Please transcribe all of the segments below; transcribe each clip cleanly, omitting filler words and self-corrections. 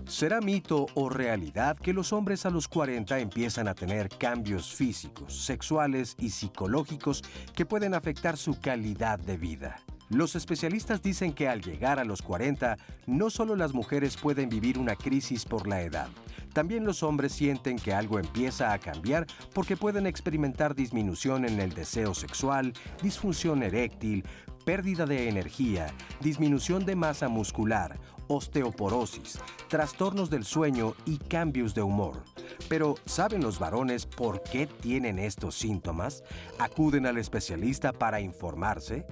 ¿Será mito o realidad que los hombres a los 40 empiezan a tener cambios físicos, sexuales y psicológicos que pueden afectar su calidad de vida? Los especialistas dicen que al llegar a los 40, no solo las mujeres pueden vivir una crisis por la edad, también los hombres sienten que algo empieza a cambiar porque pueden experimentar disminución en el deseo sexual, disfunción eréctil, pérdida de energía, disminución de masa muscular, osteoporosis, trastornos del sueño y cambios de humor. Pero, ¿saben los varones por qué tienen estos síntomas? ¿Acuden al especialista para informarse?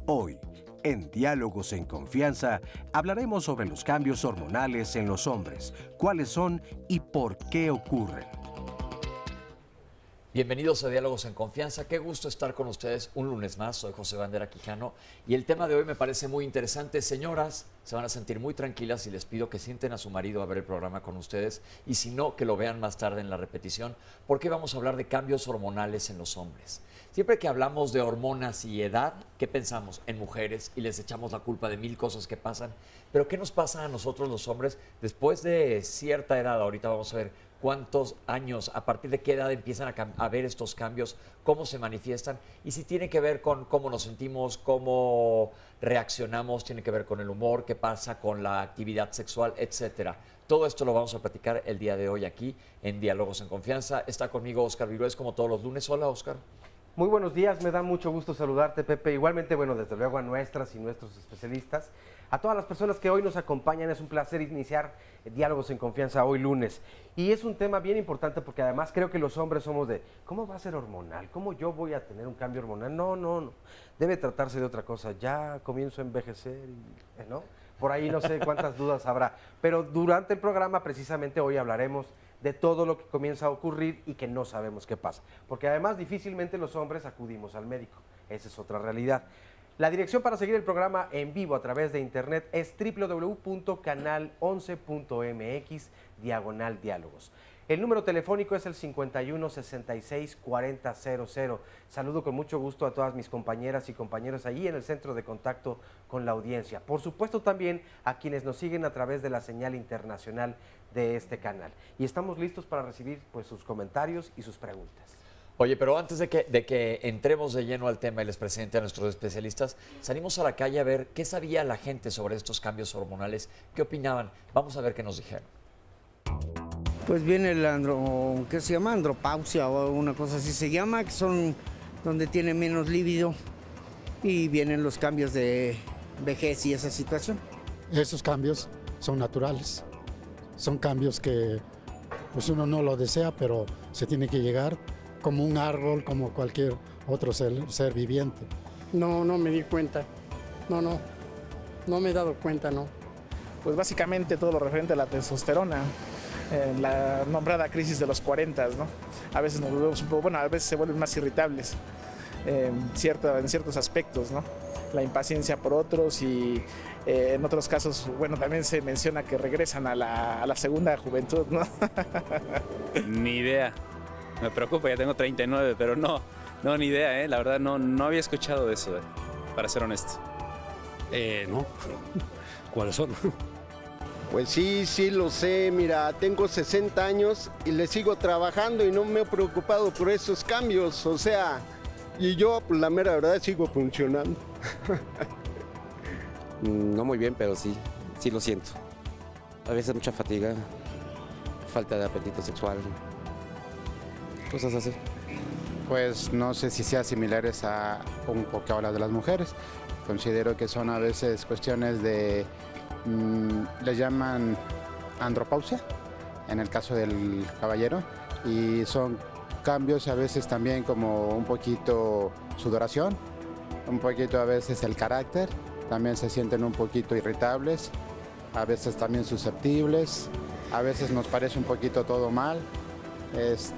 Hoy, en Diálogos en Confianza, hablaremos sobre los cambios hormonales en los hombres, cuáles son y por qué ocurren. Bienvenidos a Diálogos en Confianza. Qué gusto estar con ustedes un lunes más. Soy José Bandera Quijano y el tema de hoy me parece muy interesante. Señoras, se van a sentir muy tranquilas y les pido que sienten a su marido a ver el programa con ustedes y si no, que lo vean más tarde en la repetición, porque vamos a hablar de cambios hormonales en los hombres. Siempre que hablamos de hormonas y edad, ¿qué pensamos? En mujeres y les echamos la culpa de mil cosas que pasan. Pero ¿qué nos pasa a nosotros los hombres después de cierta edad? Ahorita vamos a ver cuántos años, a partir de qué edad empiezan a ver estos cambios, cómo se manifiestan y si tiene que ver con cómo nos sentimos, cómo reaccionamos, tiene que ver con el humor, qué pasa con la actividad sexual, etcétera. Todo esto lo vamos a platicar el día de hoy aquí en Diálogos en Confianza. Está conmigo Óscar Virués como todos los lunes. Hola, Óscar. Muy buenos días, me da mucho gusto saludarte, Pepe. Igualmente, bueno, desde luego a nuestras y nuestros especialistas. A todas las personas que hoy nos acompañan, es un placer iniciar Diálogos en Confianza hoy lunes. Y es un tema bien importante porque además creo que los hombres somos de, ¿cómo va a ser hormonal? ¿Cómo yo voy a tener un cambio hormonal? No. Debe tratarse de otra cosa. Ya comienzo a envejecer, ¿no? Por ahí no sé cuántas dudas habrá. Pero durante el programa, precisamente hoy hablaremos de todo lo que comienza a ocurrir y que no sabemos qué pasa. Porque además difícilmente los hombres acudimos al médico. Esa es otra realidad. La dirección para seguir el programa en vivo a través de internet es www.canal11.mx/diálogos. El número telefónico es el 51 66 40 00. Saludo con mucho gusto a todas mis compañeras y compañeros allí en el centro de contacto con la audiencia. Por supuesto también a quienes nos siguen a través de la señal internacional de este canal. Y estamos listos para recibir pues sus comentarios y sus preguntas. Oye, pero antes de que entremos de lleno al tema y les presente a nuestros especialistas, salimos a la calle a ver qué sabía la gente sobre estos cambios hormonales, qué opinaban. Vamos a ver qué nos dijeron. Pues viene ¿qué se llama? Andropausia o una cosa así se llama, que son donde tiene menos líbido y vienen los cambios de vejez y esa situación. Esos cambios son naturales, son cambios que pues uno no lo desea, pero se tiene que llegar como un árbol, como cualquier otro ser viviente. No me di cuenta, no me he dado cuenta, no. Pues básicamente todo lo referente a la testosterona, la nombrada crisis de los 40, ¿no? A veces nos volvemos un poco, bueno, a veces se vuelven más irritables en ciertos aspectos, ¿no? La impaciencia por otros y en otros casos, bueno, también se menciona que regresan a la segunda juventud, ¿no? Ni idea. Me preocupa, ya tengo 39, pero no, ni idea, la verdad no había escuchado de eso, para ser honesto. No, ¿cuáles son? Pues sí lo sé, mira, tengo 60 años y le sigo trabajando y no me he preocupado por esos cambios, o sea, y yo, pues la mera verdad, sigo funcionando. No muy bien, pero sí lo siento. A veces mucha fatiga, falta de apetito sexual, cosas así. Pues no sé si sea similares a un poco que habla de las mujeres. Considero que son a veces cuestiones de, le llaman andropausia, en el caso del caballero, y son cambios a veces también como un poquito sudoración, un poquito a veces el carácter, también se sienten un poquito irritables a veces también susceptibles, a veces nos parece un poquito todo mal.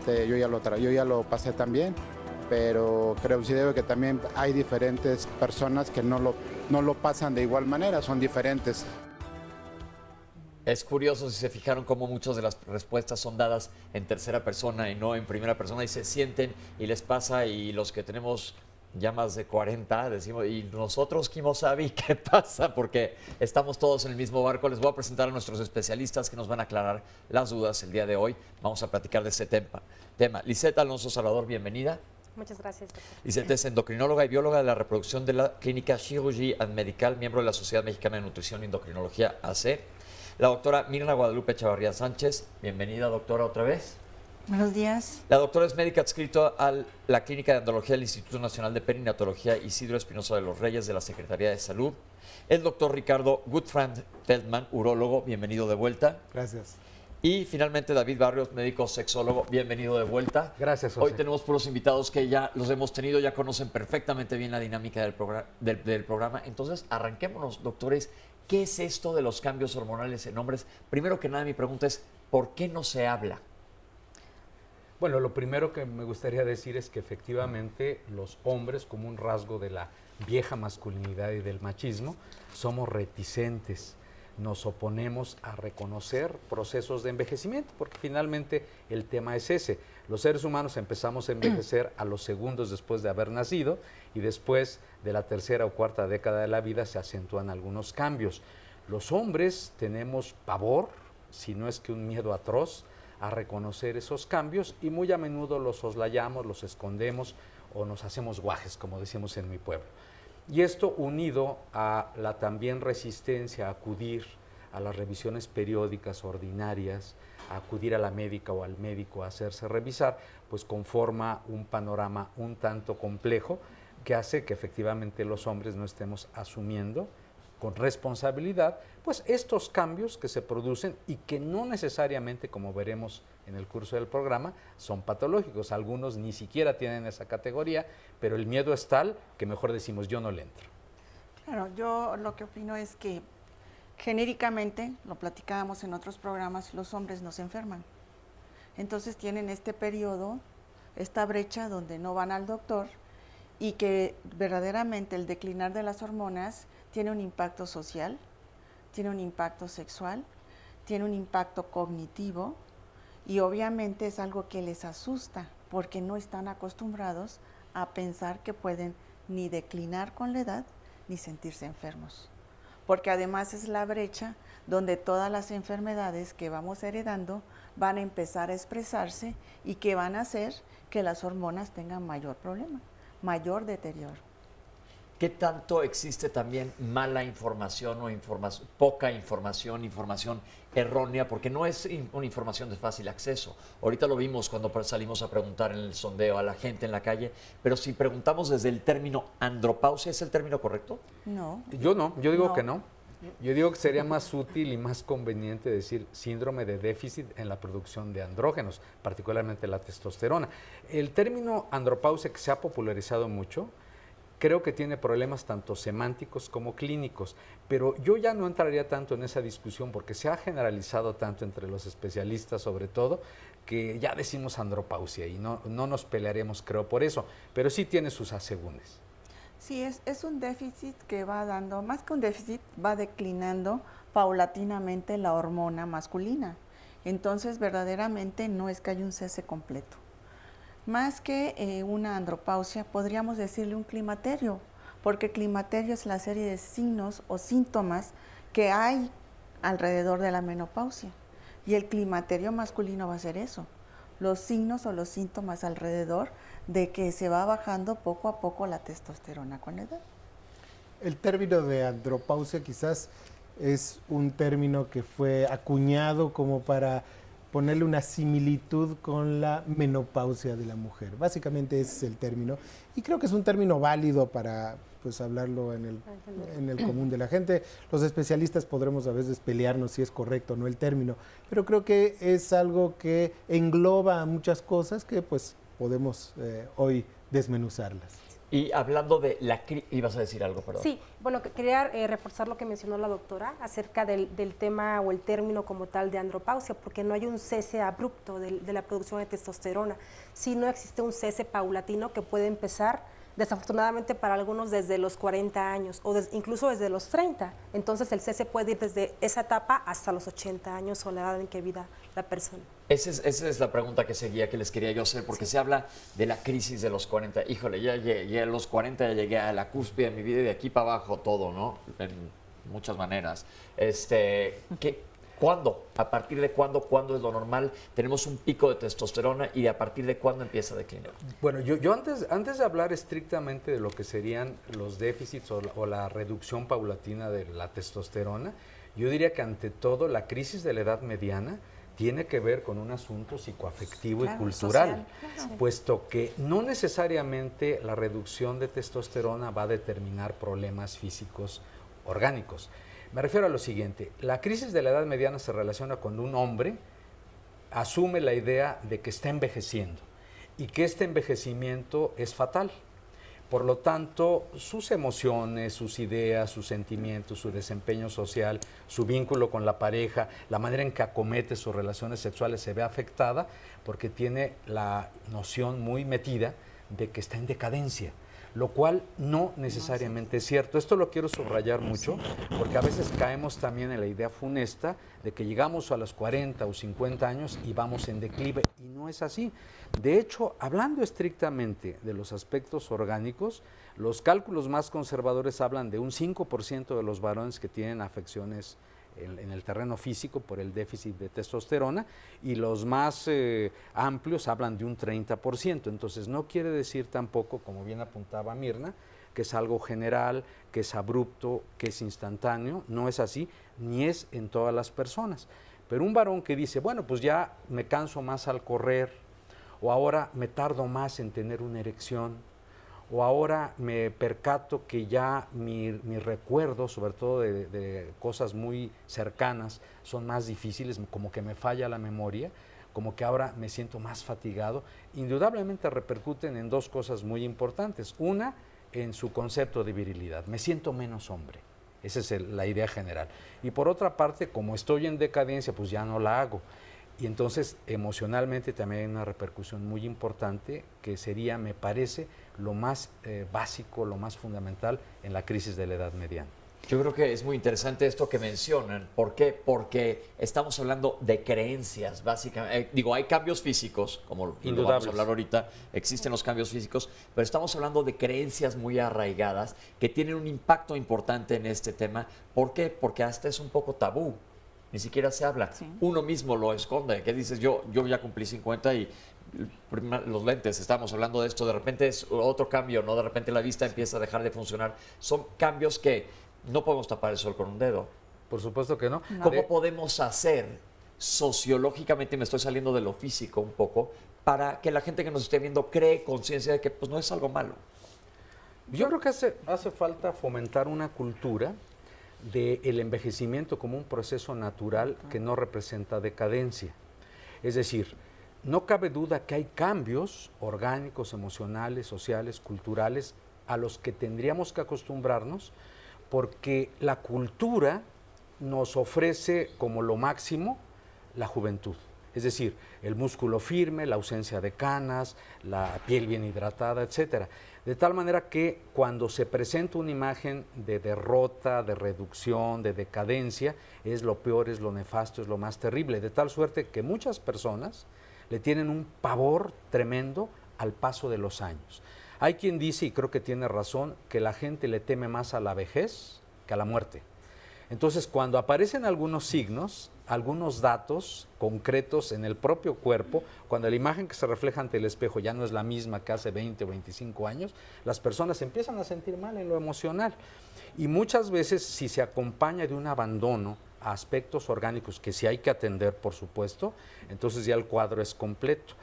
Yo ya lo pasé también, pero considero que también hay diferentes personas que no lo pasan de igual manera, son diferentes. Es curioso si se fijaron cómo muchas de las respuestas son dadas en tercera persona y no en primera persona y se sienten y les pasa, y los que tenemos ya más de 40 decimos, ¿y nosotros quién sabe qué pasa? Porque estamos todos en el mismo barco. Les voy a presentar a nuestros especialistas que nos van a aclarar las dudas el día de hoy. Vamos a platicar de este tema. Lisette Alonso Salvador, bienvenida. Muchas gracias, doctor. Lisette es endocrinóloga y bióloga de la reproducción de la Clínica Chirurgie and Medical, miembro de la Sociedad Mexicana de Nutrición y Endocrinología, AC. La doctora Mirna Guadalupe Chavarría Sánchez, bienvenida, doctora, otra vez. Buenos días. La doctora es médica adscrita a la Clínica de Andrología del Instituto Nacional de Perinatología Isidro Espinosa de los Reyes de la Secretaría de Salud. El doctor Ricardo Gutfranz Feldman, urólogo, bienvenido de vuelta. Gracias. Y finalmente David Barrios, médico sexólogo, bienvenido de vuelta. Gracias, José. Hoy tenemos puros invitados que ya los hemos tenido, ya conocen perfectamente bien la dinámica del programa. Entonces, arranquémonos, doctores. ¿Qué es esto de los cambios hormonales en hombres? Primero que nada, mi pregunta es, ¿por qué no se habla? Bueno, lo primero que me gustaría decir es que efectivamente los hombres, como un rasgo de la vieja masculinidad y del machismo, somos reticentes. Nos oponemos a reconocer procesos de envejecimiento, porque finalmente el tema es ese. Los seres humanos empezamos a envejecer a los segundos después de haber nacido y después de la tercera o cuarta década de la vida se acentúan algunos cambios. Los hombres tenemos pavor, si no es que un miedo atroz, a reconocer esos cambios y muy a menudo los soslayamos, los escondemos o nos hacemos guajes, como decimos en mi pueblo. Y esto unido a la también resistencia a acudir a las revisiones periódicas ordinarias, a acudir a la médica o al médico a hacerse revisar, pues conforma un panorama un tanto complejo que hace que efectivamente los hombres no estemos asumiendo con responsabilidad pues estos cambios que se producen y que no necesariamente, como veremos en el curso del programa, son patológicos. Algunos ni siquiera tienen esa categoría, pero el miedo es tal que mejor decimos yo no le entro. Claro, yo lo que opino es que genéricamente, lo platicábamos en otros programas, los hombres no se enferman. Entonces tienen este periodo, esta brecha donde no van al doctor y que verdaderamente el declinar de las hormonas tiene un impacto social, tiene un impacto sexual, tiene un impacto cognitivo y obviamente es algo que les asusta porque no están acostumbrados a pensar que pueden ni declinar con la edad ni sentirse enfermos. Porque además es la brecha donde todas las enfermedades que vamos heredando van a empezar a expresarse y que van a hacer que las hormonas tengan mayor problema, mayor deterioro. ¿Qué tanto existe también mala información o poca información, información errónea? Porque no es una información de fácil acceso. Ahorita lo vimos cuando salimos a preguntar en el sondeo a la gente en la calle, pero si preguntamos desde el término andropausia, ¿es el término correcto? No. Yo digo que no. Yo digo que sería más útil y más conveniente decir síndrome de déficit en la producción de andrógenos, particularmente la testosterona. El término andropausia, que se ha popularizado mucho, creo que tiene problemas tanto semánticos como clínicos, pero yo ya no entraría tanto en esa discusión porque se ha generalizado tanto entre los especialistas sobre todo, que ya decimos andropausia y no nos pelearemos creo por eso, pero sí tiene sus asegúnes. Sí, es un déficit que va dando, más que un déficit, va declinando paulatinamente la hormona masculina. Entonces, verdaderamente no es que haya un cese completo. Más que una andropausia, podríamos decirle un climaterio, porque climaterio es la serie de signos o síntomas que hay alrededor de la menopausia. Y el climaterio masculino va a ser eso, los signos o los síntomas alrededor de que se va bajando poco a poco la testosterona con la edad. El término de andropausia quizás es un término que fue acuñado como para ponerle una similitud con la menopausia de la mujer. Básicamente ese es el término. Y creo que es un término válido para pues, hablarlo en el común de la gente. Los especialistas podremos a veces pelearnos si es correcto o no el término, pero creo que es algo que engloba muchas cosas que pues podemos hoy desmenuzarlas. Y hablando de la ibas a decir algo, perdón. Sí, bueno, quería reforzar lo que mencionó la doctora acerca del tema o el término como tal de andropausia, porque no hay un cese abrupto de la producción de testosterona, sino existe un cese paulatino que puede empezar desafortunadamente para algunos desde los 40 años o incluso desde los 30. Entonces el cese puede ir desde esa etapa hasta los 80 años o la edad en que viva la persona. Esa es la pregunta que seguía, que les quería yo hacer, porque se habla de la crisis de los 40. Híjole, ya a los 40 ya llegué a la cúspide de mi vida y de aquí para abajo todo, ¿no? En muchas maneras. ¿Cuándo? ¿A partir de cuándo es lo normal? Tenemos un pico de testosterona y a partir de cuándo empieza a declinar. Bueno, yo antes de hablar estrictamente de lo que serían los déficits o la reducción paulatina de la testosterona, yo diría que ante todo la crisis de la edad mediana tiene que ver con un asunto psicoafectivo y cultural, puesto que no necesariamente la reducción de testosterona va a determinar problemas físicos orgánicos. Me refiero a lo siguiente, la crisis de la edad mediana se relaciona cuando un hombre asume la idea de que está envejeciendo y que este envejecimiento es fatal. Por lo tanto, sus emociones, sus ideas, sus sentimientos, su desempeño social, su vínculo con la pareja, la manera en que acomete sus relaciones sexuales se ve afectada porque tiene la noción muy metida de que está en decadencia, lo cual no necesariamente es cierto. Esto lo quiero subrayar mucho porque a veces caemos también en la idea funesta de que llegamos a los 40 o 50 años y vamos en declive, y no es así. De hecho, hablando estrictamente de los aspectos orgánicos, los cálculos más conservadores hablan de un 5% de los varones que tienen afecciones en el terreno físico por el déficit de testosterona, y los más amplios hablan de un 30%. Entonces no quiere decir tampoco, como bien apuntaba Mirna, que es algo general, que es abrupto, que es instantáneo. No es así, ni es en todas las personas. Pero un varón que dice, bueno, pues ya me canso más al correr, o ahora me tardo más en tener una erección, o ahora me percato que ya mi recuerdo, sobre todo de cosas muy cercanas, son más difíciles, como que me falla la memoria, como que ahora me siento más fatigado, indudablemente repercuten en dos cosas muy importantes. Una, en su concepto de virilidad, me siento menos hombre. Esa es la idea general. Y por otra parte, como estoy en decadencia, pues ya no la hago. Y entonces emocionalmente también hay una repercusión muy importante que sería, me parece, lo más básico, lo más fundamental en la crisis de la edad mediana. Yo creo que es muy interesante esto que mencionan. ¿Por qué? Porque estamos hablando de creencias, básicamente. Hay cambios físicos, como lo vamos a hablar ahorita, existen los cambios físicos, pero estamos hablando de creencias muy arraigadas que tienen un impacto importante en este tema. ¿Por qué? Porque hasta es un poco tabú. Ni siquiera se habla. Sí. Uno mismo lo esconde. ¿Qué dices? Yo ya cumplí 50 y los lentes, estamos hablando de esto, de repente es otro cambio, ¿no? De repente la vista empieza a dejar de funcionar. Son cambios que no podemos tapar el sol con un dedo. Por supuesto que no. ¿Cómo podemos hacer sociológicamente, me estoy saliendo de lo físico un poco, para que la gente que nos esté viendo cree conciencia de que pues, no es algo malo? Yo creo que hace falta fomentar una cultura del envejecimiento como un proceso natural que no representa decadencia. Es decir, no cabe duda que hay cambios orgánicos, emocionales, sociales, culturales, a los que tendríamos que acostumbrarnos, porque la cultura nos ofrece como lo máximo la juventud. Es decir, el músculo firme, la ausencia de canas, la piel bien hidratada, etcétera. De tal manera que cuando se presenta una imagen de derrota, de reducción, de decadencia, es lo peor, es lo nefasto, es lo más terrible. De tal suerte que muchas personas le tienen un pavor tremendo al paso de los años. Hay quien dice, y creo que tiene razón, que la gente le teme más a la vejez que a la muerte. Entonces, cuando aparecen algunos signos, algunos datos concretos en el propio cuerpo, cuando la imagen que se refleja ante el espejo ya no es la misma que hace 20 o 25 años, las personas empiezan a sentir mal en lo emocional. Y muchas veces, si se acompaña de un abandono a aspectos orgánicos que sí hay que atender, por supuesto, entonces ya el cuadro es completo.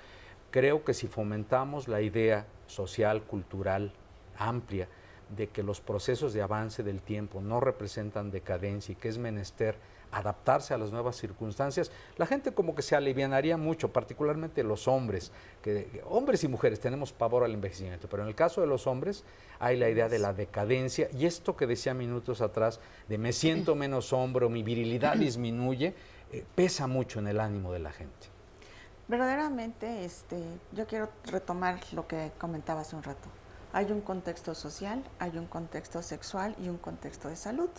Creo que si fomentamos la idea social, cultural, amplia, de que los procesos de avance del tiempo no representan decadencia y que es menester adaptarse a las nuevas circunstancias, la gente como que se alivianaría mucho, particularmente los hombres, que hombres y mujeres tenemos pavor al envejecimiento, pero en el caso de los hombres hay la idea de la decadencia, y esto que decía minutos atrás, de me siento menos hombre o mi virilidad disminuye, pesa mucho en el ánimo de la gente. Verdaderamente, yo quiero retomar lo que comentaba hace un rato. Hay un contexto social, hay un contexto sexual y un contexto de salud.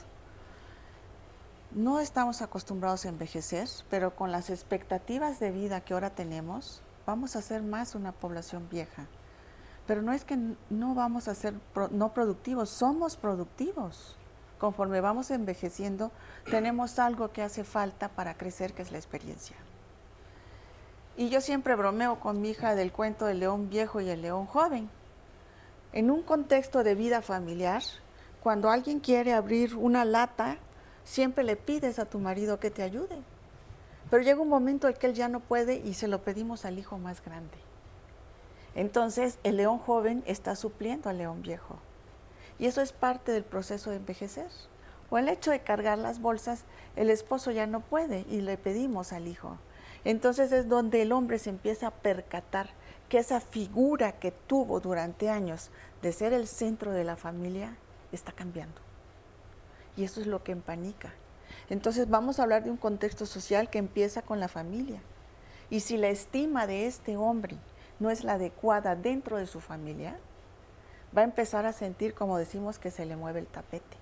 No estamos acostumbrados a envejecer, pero con las expectativas de vida que ahora tenemos, vamos a ser más una población vieja. Pero no es que no vamos a ser no productivos, somos productivos. Conforme vamos envejeciendo, tenemos algo que hace falta para crecer, que es la experiencia. Y yo siempre bromeo con mi hija del cuento del león viejo y el león joven. En un contexto de vida familiar, cuando alguien quiere abrir una lata, siempre le pides a tu marido que te ayude. Pero llega un momento en que él ya no puede y se lo pedimos al hijo más grande. Entonces, el león joven está supliendo al león viejo. Y eso es parte del proceso de envejecer. O el hecho de cargar las bolsas, el esposo ya no puede y le pedimos al hijo. Entonces es donde el hombre se empieza a percatar que esa figura que tuvo durante años de ser el centro de la familia está cambiando. Y eso es lo que empanica. Entonces vamos a hablar de un contexto social que empieza con la familia. Y si la estima de este hombre no es la adecuada dentro de su familia, va a empezar a sentir, como decimos, que se le mueve el tapete.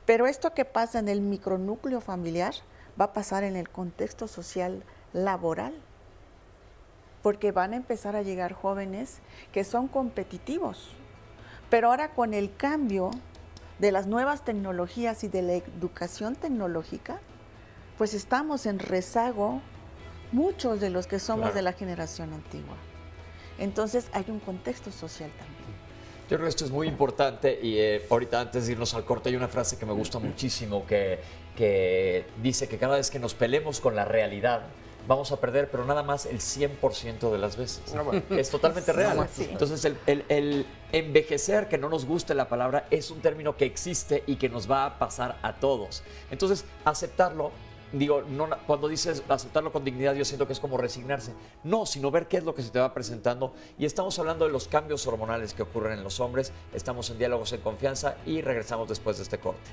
Pero esto que pasa en el micronúcleo familiar va a pasar en el contexto social laboral, porque van a empezar a llegar jóvenes que son competitivos. Pero ahora con el cambio de las nuevas tecnologías y de la educación tecnológica, pues estamos en rezago muchos de los que somos de la generación antigua. Entonces hay un contexto social también. Yo creo que esto es muy importante y ahorita antes de irnos al corte hay una frase que me gusta muchísimo que dice que cada vez que nos peleemos con la realidad vamos a perder, pero nada más el 100% de las veces. Es totalmente real. Sí. Entonces el envejecer, que no nos guste la palabra, es un término que existe y que nos va a pasar a todos. Entonces aceptarlo, digo, no, cuando dices aceptarlo con dignidad, yo siento que es como resignarse. No, sino ver qué es lo que se te va presentando. Y estamos hablando de los cambios hormonales que ocurren en los hombres. Estamos en Diálogos en Confianza y regresamos después de este corte.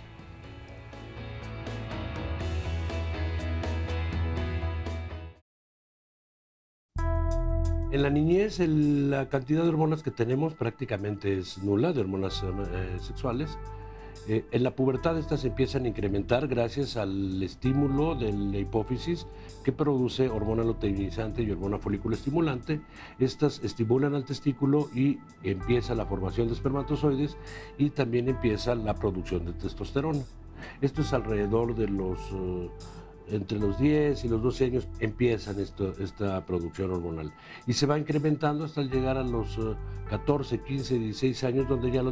En la niñez la cantidad de hormonas que tenemos prácticamente es nula, de hormonas sexuales. En la pubertad estas empiezan a incrementar gracias al estímulo de la hipófisis que produce hormona luteinizante y hormona folículo estimulante. Estas estimulan al testículo y empieza la formación de espermatozoides y también empieza la producción de testosterona. Esto es alrededor de entre los 10 y los 12 años empiezan esta producción hormonal y se va incrementando hasta llegar a los 14, 15, 16 años donde ya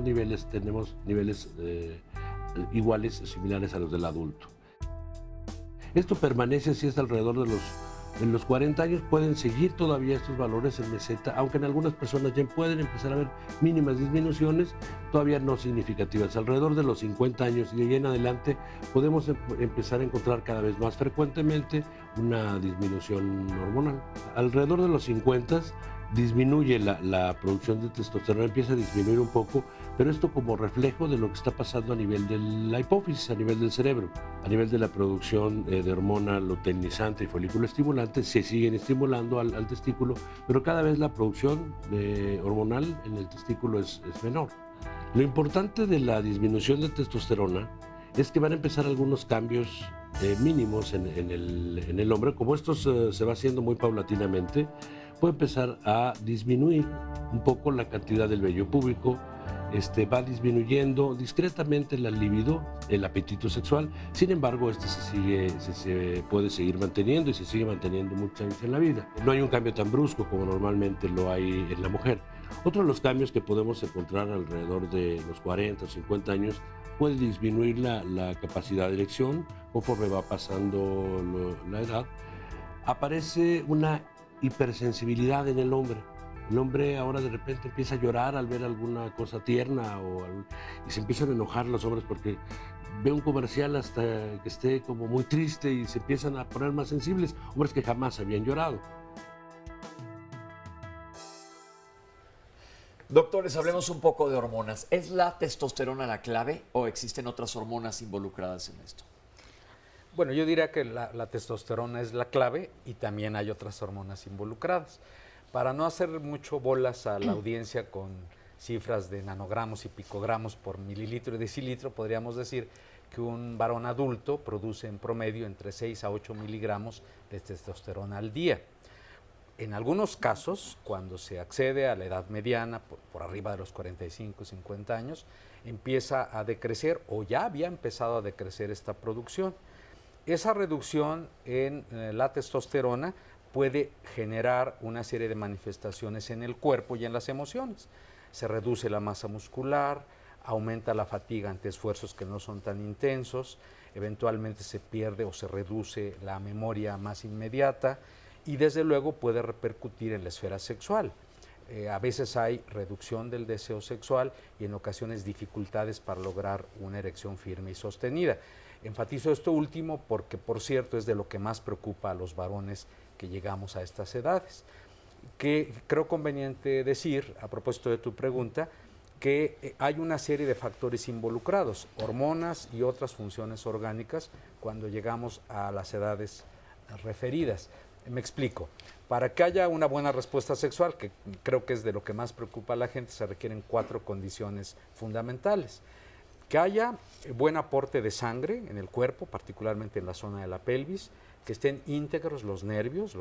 tenemos niveles iguales, similares a los del adulto. Esto permanece así hasta alrededor de los 40 años, pueden seguir todavía estos valores en meseta, aunque en algunas personas ya pueden empezar a ver mínimas disminuciones, todavía no significativas. Alrededor de los 50 años y de ahí en adelante podemos empezar a encontrar cada vez más frecuentemente una disminución hormonal. Alrededor de los 50 disminuye la producción de testosterona, empieza a disminuir un poco, pero esto como reflejo de lo que está pasando a nivel de la hipófisis, a nivel del cerebro, a nivel de la producción de hormona luteinizante y folículo estimulante, se siguen estimulando al testículo, pero cada vez la producción hormonal en el testículo es menor. Lo importante de la disminución de testosterona es que van a empezar algunos cambios mínimos en el hombre, como esto se va haciendo muy paulatinamente, puede empezar a disminuir un poco la cantidad del vello púbico, va disminuyendo discretamente la libido, el apetito sexual. Sin embargo, se puede seguir manteniendo y se sigue manteniendo muchos años en la vida. No hay un cambio tan brusco como normalmente lo hay en la mujer. Otro de los cambios que podemos encontrar alrededor de los 40 o 50 años puede disminuir la capacidad de erección conforme va pasando la edad. Aparece una hipersensibilidad en el hombre. El hombre ahora de repente empieza a llorar al ver alguna cosa tierna y se empiezan a enojar los hombres porque ve un comercial hasta que esté como muy triste y se empiezan a poner más sensibles, hombres que jamás habían llorado. Doctores, hablemos un poco de hormonas. ¿Es la testosterona la clave o existen otras hormonas involucradas en esto? Bueno, yo diría que la testosterona es la clave y también hay otras hormonas involucradas. Para no hacer mucho bolas a la audiencia con cifras de nanogramos y picogramos por mililitro y decilitro, podríamos decir que un varón adulto produce en promedio entre 6 a 8 miligramos de testosterona al día. En algunos casos, cuando se accede a la edad mediana, por arriba de los 45, 50 años, empieza a decrecer o ya había empezado a decrecer esta producción. Esa reducción en la testosterona puede generar una serie de manifestaciones en el cuerpo y en las emociones. Se reduce la masa muscular, aumenta la fatiga ante esfuerzos que no son tan intensos, eventualmente se pierde o se reduce la memoria más inmediata, y desde luego puede repercutir en la esfera sexual. A veces hay reducción del deseo sexual y en ocasiones dificultades para lograr una erección firme y sostenida. Enfatizo esto último porque, por cierto, es de lo que más preocupa a los varones que llegamos a estas edades. Que creo conveniente decir, a propósito de tu pregunta, que hay una serie de factores involucrados, hormonas y otras funciones orgánicas cuando llegamos a las edades referidas. Me explico. Para que haya una buena respuesta sexual, que creo que es de lo que más preocupa a la gente, se requieren 4 condiciones fundamentales. Que haya buen aporte de sangre en el cuerpo, particularmente en la zona de la pelvis, que estén íntegros los nervios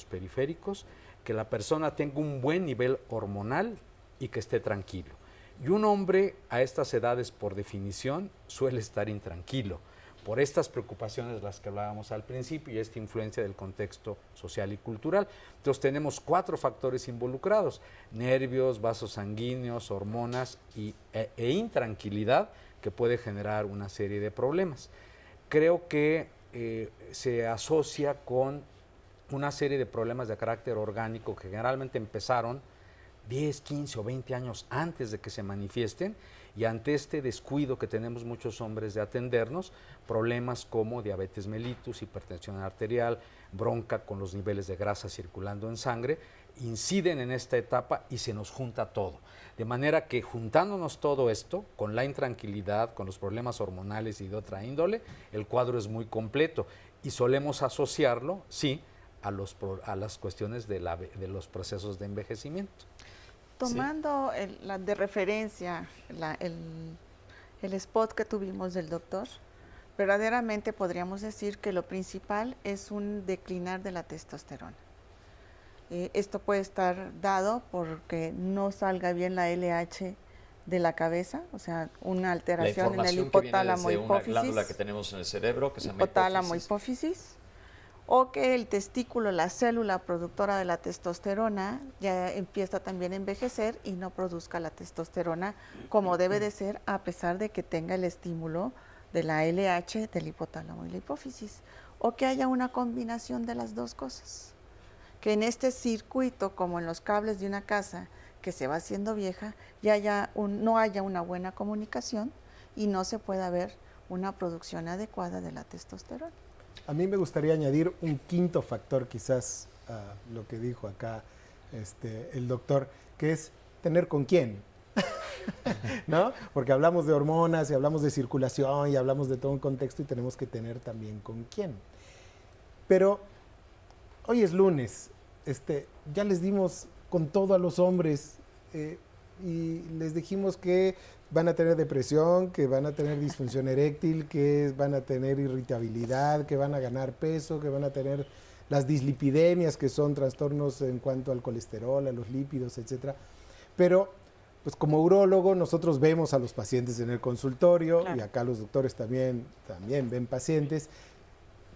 periféricos, que la persona tenga un buen nivel hormonal y que esté tranquilo. Y un hombre a estas edades, por definición, suele estar intranquilo, por estas preocupaciones de las que hablábamos al principio y esta influencia del contexto social y cultural. Entonces tenemos 4 factores involucrados: nervios, vasos sanguíneos, hormonas e intranquilidad, que puede generar una serie de problemas. Creo que se asocia con una serie de problemas de carácter orgánico que generalmente empezaron 10, 15 o 20 años antes de que se manifiesten, y ante este descuido que tenemos muchos hombres de atendernos, problemas como diabetes mellitus, hipertensión arterial, bronca con los niveles de grasa circulando en sangre, inciden en esta etapa y se nos junta todo. De manera que juntándonos todo esto, con la intranquilidad, con los problemas hormonales y de otra índole, el cuadro es muy completo y solemos asociarlo, sí, a las cuestiones de los procesos de envejecimiento. Tomando de referencia el spot que tuvimos del doctor, verdaderamente podríamos decir que lo principal es un declinar de la testosterona. Esto puede estar dado porque no salga bien la LH de la cabeza, o sea, una alteración en el hipotálamo hipófisis. Una glándula que tenemos en el cerebro que se llama hipotálamo hipófisis, o que el testículo, la célula productora de la testosterona, ya empieza también a envejecer y no produzca la testosterona como debe de ser, a pesar de que tenga el estímulo de la LH del hipotálamo y la hipófisis, o que haya una combinación de las dos cosas. Que en este circuito, como en los cables de una casa que se va haciendo vieja, no haya una buena comunicación y no se pueda ver una producción adecuada de la testosterona. A mí me gustaría añadir un quinto factor quizás a lo que dijo acá el doctor, que es tener con quién, ¿no? Porque hablamos de hormonas y hablamos de circulación y hablamos de todo un contexto y tenemos que tener también con quién. Pero hoy es lunes, ya les dimos con todo a los hombres y les dijimos que van a tener depresión, que van a tener disfunción eréctil, que van a tener irritabilidad, que van a ganar peso, que van a tener las dislipidemias, que son trastornos en cuanto al colesterol, a los lípidos, etc. Pero, pues como urólogo, nosotros vemos a los pacientes en el consultorio, claro, y acá los doctores también ven pacientes.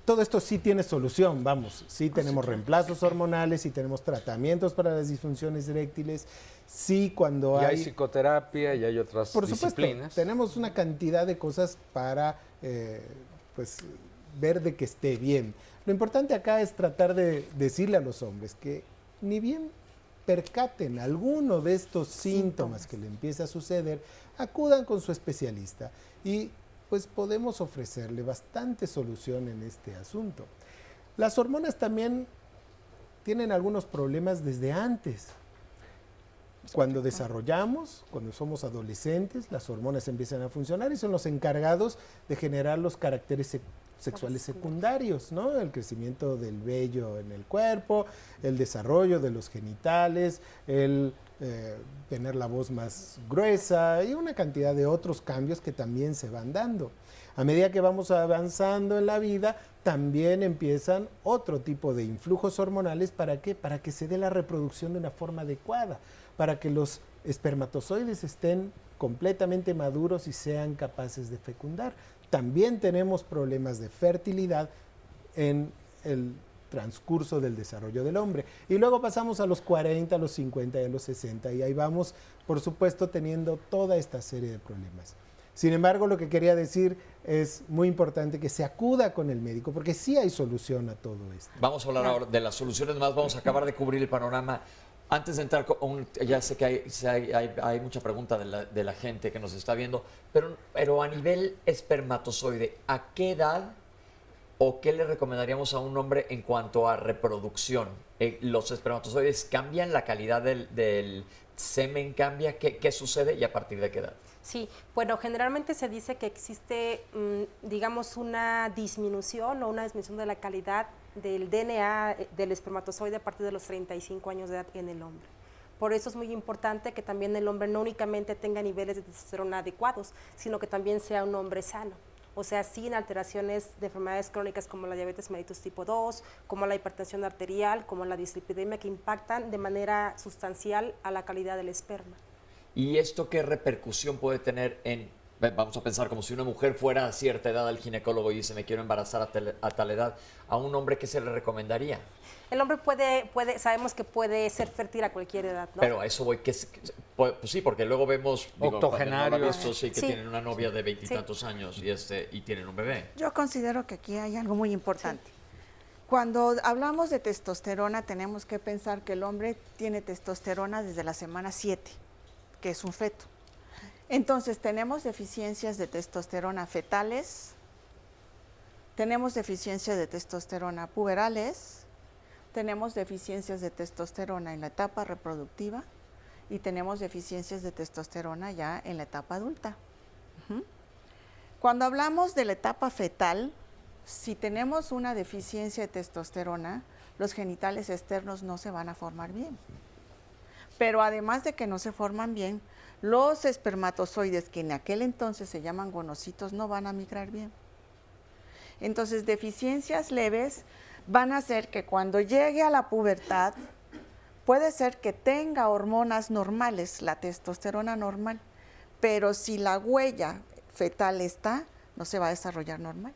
Todo esto sí tiene solución, vamos, sí tenemos reemplazos hormonales, sí tenemos tratamientos para las disfunciones eréctiles, sí cuando hay psicoterapia y hay otras disciplinas. Supuesto, tenemos una cantidad de cosas para ver de que esté bien. Lo importante acá es tratar de decirle a los hombres que ni bien percaten alguno de estos síntomas que le empieza a suceder, acudan con su especialista y pues podemos ofrecerle bastante solución en este asunto. Las hormonas también tienen algunos problemas desde antes. Cuando desarrollamos, cuando somos adolescentes, las hormonas empiezan a funcionar y son los encargados de generar los caracteres sexuales secundarios, ¿no? El crecimiento del vello en el cuerpo, el desarrollo de los genitales, el tener la voz más gruesa y una cantidad de otros cambios que también se van dando. A medida que vamos avanzando en la vida, también empiezan otro tipo de influjos hormonales. ¿Para qué? Para que se dé la reproducción de una forma adecuada, para que los espermatozoides estén completamente maduros y sean capaces de fecundar. También tenemos problemas de fertilidad en el transcurso del desarrollo del hombre. Y luego pasamos a los 40, a los 50 y a los 60 y ahí vamos, por supuesto, teniendo toda esta serie de problemas. Sin embargo, lo que quería decir es muy importante que se acuda con el médico porque sí hay solución a todo esto. Vamos a hablar ahora de las soluciones, más vamos a acabar de cubrir el panorama. Antes de entrar, ya sé que hay mucha pregunta de la gente que nos está viendo, pero a nivel espermatozoide, ¿a qué edad o qué le recomendaríamos a un hombre en cuanto a reproducción? ¿Los espermatozoides cambian? ¿La calidad del semen cambia? ¿Qué sucede y a partir de qué edad? Sí, bueno, generalmente se dice que existe, digamos, una disminución de la calidad del DNA del espermatozoide a partir de los 35 años de edad en el hombre. Por eso es muy importante que también el hombre no únicamente tenga niveles de testosterona adecuados, sino que también sea un hombre sano. O sea, sin alteraciones de enfermedades crónicas como la diabetes mellitus tipo 2, como la hipertensión arterial, como la dislipidemia, que impactan de manera sustancial a la calidad del esperma. ¿Y esto qué repercusión puede tener vamos a pensar como si una mujer fuera a cierta edad al ginecólogo y dice me quiero embarazar a tal edad, a un hombre qué se le recomendaría? El hombre sabemos que puede ser fértil a cualquier edad, ¿no? Pero a eso voy, pues sí, porque luego vemos octogenarios, que tienen una novia de 20 y tantos años y tienen un bebé. Yo considero que aquí hay algo muy importante. Sí. Cuando hablamos de testosterona tenemos que pensar que el hombre tiene testosterona desde la semana 7, que es un feto. Entonces, tenemos deficiencias de testosterona fetales, tenemos deficiencias de testosterona puberales, tenemos deficiencias de testosterona en la etapa reproductiva y tenemos deficiencias de testosterona ya en la etapa adulta. Cuando hablamos de la etapa fetal, si tenemos una deficiencia de testosterona, los genitales externos no se van a formar bien. Pero además de que no se forman bien, los espermatozoides, que en aquel entonces se llaman gonocitos, no van a migrar bien. Entonces, deficiencias leves van a hacer que cuando llegue a la pubertad, puede ser que tenga hormonas normales, la testosterona normal, pero si la huella fetal está, no se va a desarrollar normal.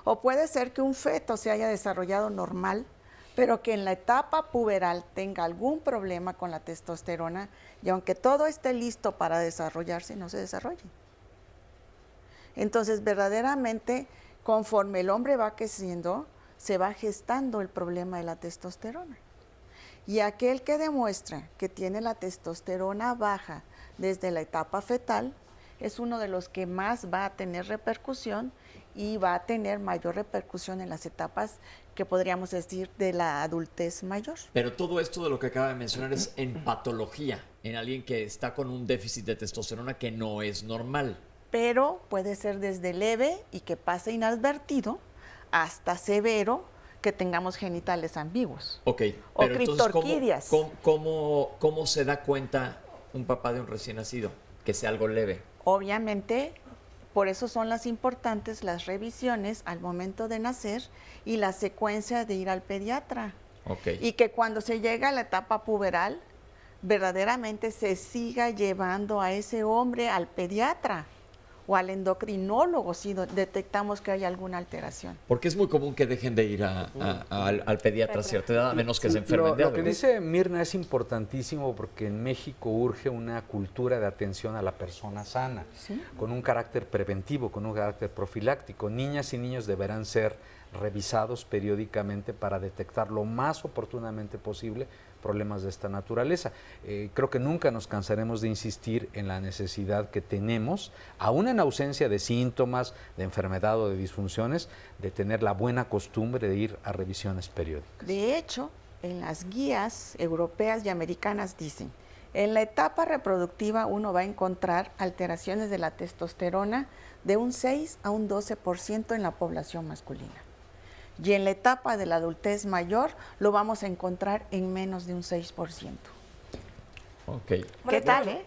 O puede ser que un feto se haya desarrollado normal, pero que en la etapa puberal tenga algún problema con la testosterona y aunque todo esté listo para desarrollarse, no se desarrolle. Entonces, verdaderamente, conforme el hombre va creciendo, se va gestando el problema de la testosterona. Y aquel que demuestra que tiene la testosterona baja desde la etapa fetal, es uno de los que más va a tener repercusión y va a tener mayor repercusión en las etapas que podríamos decir de la adultez mayor. Pero todo esto de lo que acaba de mencionar es en patología, en alguien que está con un déficit de testosterona que no es normal. Pero puede ser desde leve y que pase inadvertido hasta severo, que tengamos genitales ambiguos. Ok, o pero criptorquidias. entonces, ¿cómo se da cuenta un papá de un recién nacido que sea algo leve? Obviamente, por eso son las importantes las revisiones al momento de nacer y la secuencia de ir al pediatra. Okay. Y que cuando se llega a la etapa puberal, verdaderamente se siga llevando a ese hombre al pediatra o al endocrinólogo si detectamos que hay alguna alteración. Porque es muy común que dejen de ir al pediatra a cierta edad, a menos que se enfermen de algo. Lo que dice Mirna es importantísimo porque en México urge una cultura de atención a la persona sana, ¿sí?, con un carácter preventivo, con un carácter profiláctico. Niñas y niños deberán ser revisados periódicamente para detectar lo más oportunamente posible problemas de esta naturaleza. Creo que nunca nos cansaremos de insistir en la necesidad que tenemos, aún en ausencia de síntomas, de enfermedad o de disfunciones, de tener la buena costumbre de ir a revisiones periódicas. De hecho, en las guías europeas y americanas dicen, en la etapa reproductiva uno va a encontrar alteraciones de la testosterona de un 6 a un 12% en la población masculina. Y en la etapa de la adultez mayor lo vamos a encontrar en menos de un 6%. Ok. ¿Qué tal,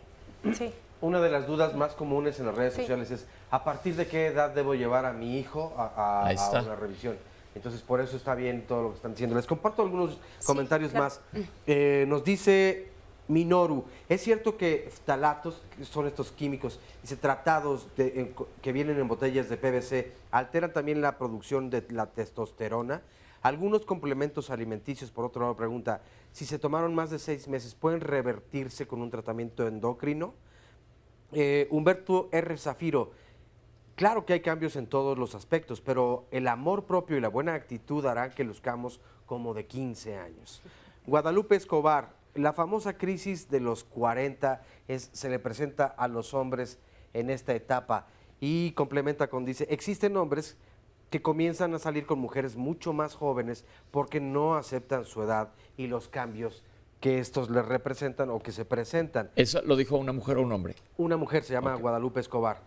Sí. Una de las dudas más comunes en las redes Sí. sociales es, ¿a partir de qué edad debo llevar a mi hijo a Ahí está. una revisión? Entonces, por eso está bien todo lo que están diciendo. Les comparto algunos comentarios claro. más. Nos dice Minoru, ¿es cierto que ftalatos, que son estos químicos, dice, tratados que vienen en botellas de PVC, alteran también la producción de la testosterona? Algunos complementos alimenticios, por otro lado, pregunta, si se tomaron más de 6 meses, ¿pueden revertirse con un tratamiento endocrino? Humberto R. Zafiro, claro que hay cambios en todos los aspectos, pero el amor propio y la buena actitud harán que luzcamos como de 15 años. Guadalupe Escobar, la famosa crisis de los 40 se le presenta a los hombres en esta etapa y complementa con, dice, existen hombres que comienzan a salir con mujeres mucho más jóvenes porque no aceptan su edad y los cambios que estos les representan o que se presentan. ¿Eso lo dijo una mujer o un hombre? Una mujer, se llama Guadalupe Escobar.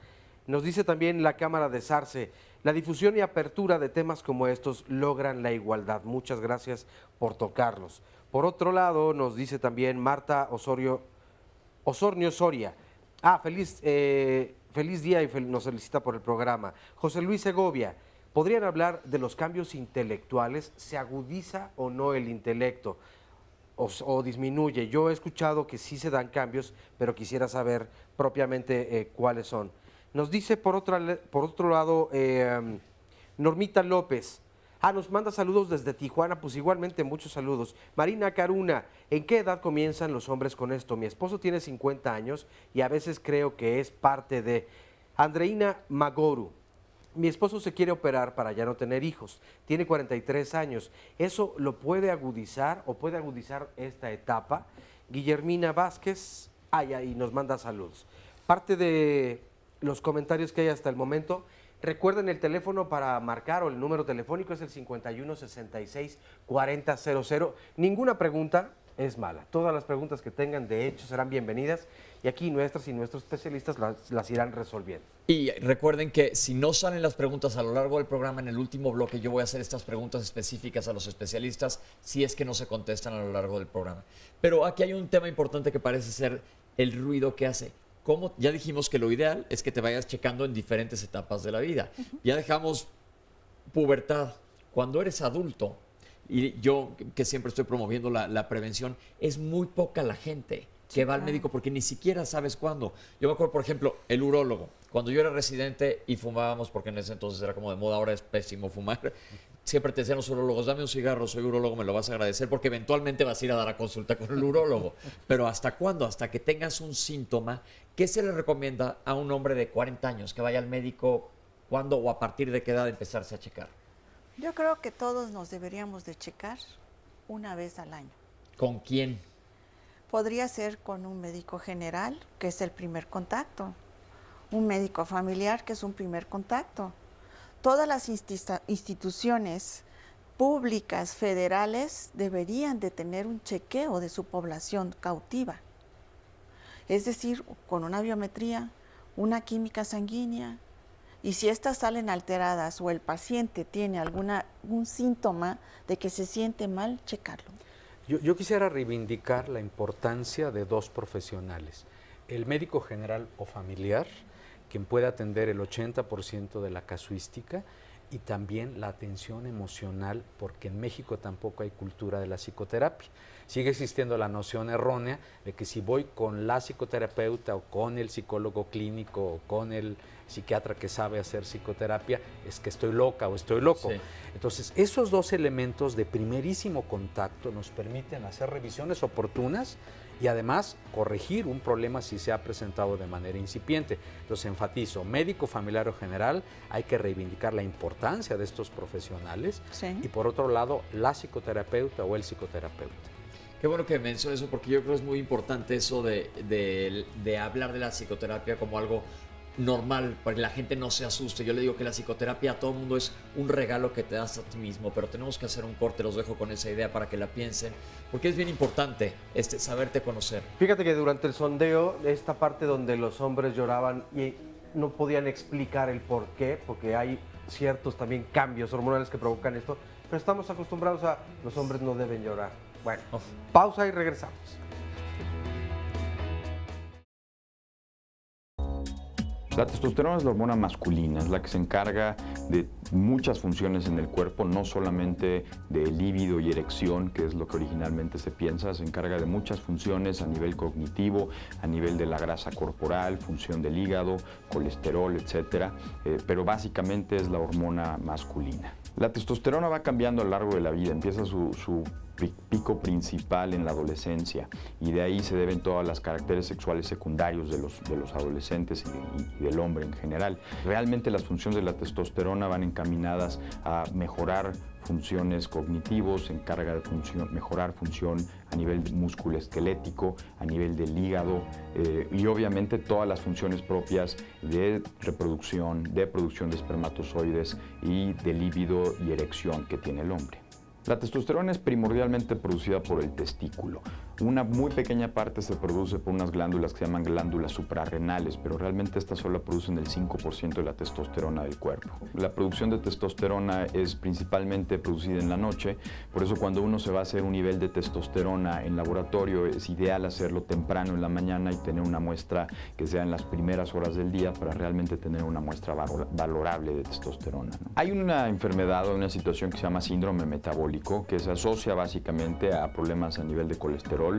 Nos dice también la Cámara de Sarce, la difusión y apertura de temas como estos logran la igualdad. Muchas gracias por tocarlos. Por otro lado, nos dice también Marta Osornio Soria. Feliz día y nos felicita por el programa. José Luis Segovia, ¿podrían hablar de los cambios intelectuales? ¿Se agudiza o no el intelecto? O disminuye. Yo he escuchado que sí se dan cambios, pero quisiera saber propiamente cuáles son. Nos dice por otro lado Normita López. Nos manda saludos desde Tijuana, pues igualmente muchos saludos. Marina Caruna, ¿en qué edad comienzan los hombres con esto? Mi esposo tiene 50 años y a veces creo que es parte de... Andreina Magoru, mi esposo se quiere operar para ya no tener hijos, tiene 43 años. ¿Eso lo puede agudizar o puede agudizar esta etapa? Guillermina Vázquez, y nos manda saludos. Parte de los comentarios que hay hasta el momento. Recuerden el teléfono para marcar o el número telefónico es el 51 66 40 00. Ninguna pregunta es mala. Todas las preguntas que tengan, de hecho, serán bienvenidas y aquí nuestras y nuestros especialistas las irán resolviendo. Y recuerden que si no salen las preguntas a lo largo del programa, en el último bloque yo voy a hacer estas preguntas específicas a los especialistas si es que no se contestan a lo largo del programa. Pero aquí hay un tema importante que parece ser el ruido que hace. ¿Cómo? Ya dijimos que lo ideal es que te vayas checando en diferentes etapas de la vida. Ya dejamos pubertad. Cuando eres adulto, y yo que siempre estoy promoviendo la prevención, es muy poca la gente que va al médico porque ni siquiera sabes cuándo. Yo me acuerdo, por ejemplo, el urólogo. Cuando yo era residente y fumábamos, porque en ese entonces era como de moda, ahora es pésimo fumar, siempre te decían los urólogos, dame un cigarro, soy urólogo, me lo vas a agradecer porque eventualmente vas a ir a dar a consulta con el urólogo. Pero ¿hasta cuándo? Hasta que tengas un síntoma. ¿Qué se le recomienda a un hombre de 40 años que vaya al médico? ¿Cuándo o a partir de qué edad empezarse a checar? Yo creo que todos nos deberíamos de checar una vez al año. ¿Con quién? Podría ser con un médico general, que es el primer contacto. Un médico familiar, que es un primer contacto. Todas las instituciones públicas, federales, deberían de tener un chequeo de su población cautiva. Es decir, con una biometría, una química sanguínea, y si estas salen alteradas o el paciente tiene algún síntoma de que se siente mal, checarlo. Yo quisiera reivindicar la importancia de dos profesionales, el médico general o familiar, quien puede atender el 80% de la casuística, y también la atención emocional, porque en México tampoco hay cultura de la psicoterapia. Sigue existiendo la noción errónea de que si voy con la psicoterapeuta o con el psicólogo clínico o con el psiquiatra que sabe hacer psicoterapia, es que estoy loca o estoy loco. Sí. Entonces, esos dos elementos de primerísimo contacto nos permiten hacer revisiones oportunas y además corregir un problema si se ha presentado de manera incipiente. Entonces, enfatizo, médico, familiar o general, hay que reivindicar la importancia de estos profesionales y por otro lado, la psicoterapeuta o el psicoterapeuta. Qué bueno que mencionas eso, porque yo creo que es muy importante eso de hablar de la psicoterapia como algo normal, para que la gente no se asuste. Yo le digo que la psicoterapia a todo el mundo es un regalo que te das a ti mismo, pero tenemos que hacer un corte, los dejo con esa idea para que la piensen, porque es bien importante saberte conocer. Fíjate que durante el sondeo, esta parte donde los hombres lloraban y no podían explicar el por qué, porque hay ciertos también cambios hormonales que provocan esto, pero estamos acostumbrados a los hombres no deben llorar. Bueno, pausa y regresamos. La testosterona es la hormona masculina, es la que se encarga de muchas funciones en el cuerpo, no solamente de líbido y erección, que es lo que originalmente se piensa, se encarga de muchas funciones a nivel cognitivo, a nivel de la grasa corporal, función del hígado, colesterol, etcétera, pero básicamente es la hormona masculina. La testosterona va cambiando a lo largo de la vida, empieza su pico principal en la adolescencia y de ahí se deben todos los caracteres sexuales secundarios de los adolescentes y del hombre en general. Realmente las funciones de la testosterona van encaminadas a mejorar funciones cognitivos, se encarga de mejorar función a nivel musculoesquelético, a nivel del hígado y obviamente todas las funciones propias de reproducción, de producción de espermatozoides y de líbido y erección que tiene el hombre. La testosterona es primordialmente producida por el testículo. Una muy pequeña parte se produce por unas glándulas que se llaman glándulas suprarrenales, pero realmente estas solo producen el 5% de la testosterona del cuerpo. La producción de testosterona es principalmente producida en la noche, por eso cuando uno se va a hacer un nivel de testosterona en laboratorio es ideal hacerlo temprano en la mañana y tener una muestra que sea en las primeras horas del día para realmente tener una muestra valorable de testosterona, ¿no? Hay una enfermedad o una situación que se llama síndrome metabólico, que se asocia básicamente a problemas a nivel de colesterol,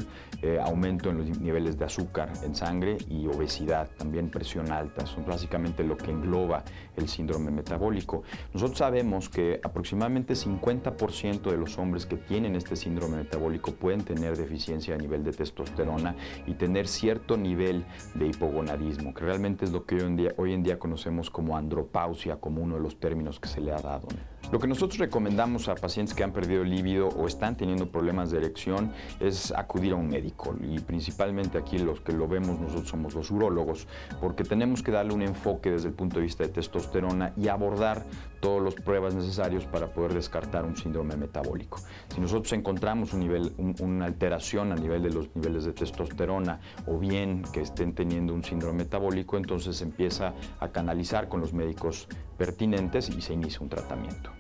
aumento en los niveles de azúcar en sangre y obesidad, también presión alta. Son básicamente lo que engloba el síndrome metabólico. Nosotros sabemos que aproximadamente 50% de los hombres que tienen este síndrome metabólico pueden tener deficiencia a nivel de testosterona y tener cierto nivel de hipogonadismo, que realmente es lo que hoy en día conocemos como andropausia, como uno de los términos que se le ha dado, ¿no? Lo que nosotros recomendamos a pacientes que han perdido el líbido o están teniendo problemas de erección es acudir a un médico, y principalmente aquí los que lo vemos nosotros somos los urólogos, porque tenemos que darle un enfoque desde el punto de vista de testosterona y abordar todas las pruebas necesarias para poder descartar un síndrome metabólico. Si nosotros encontramos una alteración a nivel de los niveles de testosterona o bien que estén teniendo un síndrome metabólico, entonces se empieza a canalizar con los médicos pertinentes y se inicia un tratamiento.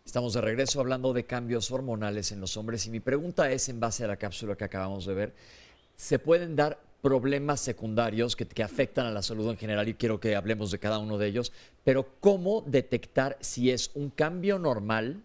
Estamos de regreso hablando de cambios hormonales en los hombres y mi pregunta es, en base a la cápsula que acabamos de ver, ¿se pueden dar problemas secundarios que afectan a la salud en general? Y quiero que hablemos de cada uno de ellos, pero ¿cómo detectar si es un cambio normal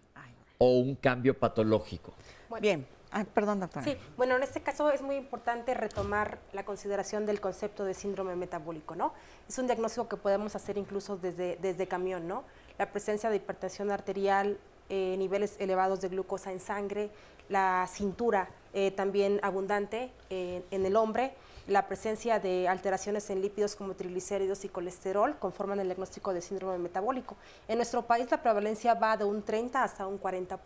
o un cambio patológico? Bueno. Bien. Perdón, doctora. Sí, bueno, en este caso es muy importante retomar la consideración del concepto de síndrome metabólico, ¿no? Es un diagnóstico que podemos hacer incluso desde camión, ¿no? La presencia de hipertensión arterial, niveles elevados de glucosa en sangre, la cintura también abundante en el hombre, la presencia de alteraciones en lípidos como triglicéridos y colesterol conforman el diagnóstico de síndrome metabólico. En nuestro país la prevalencia va de un 30 hasta un 40%.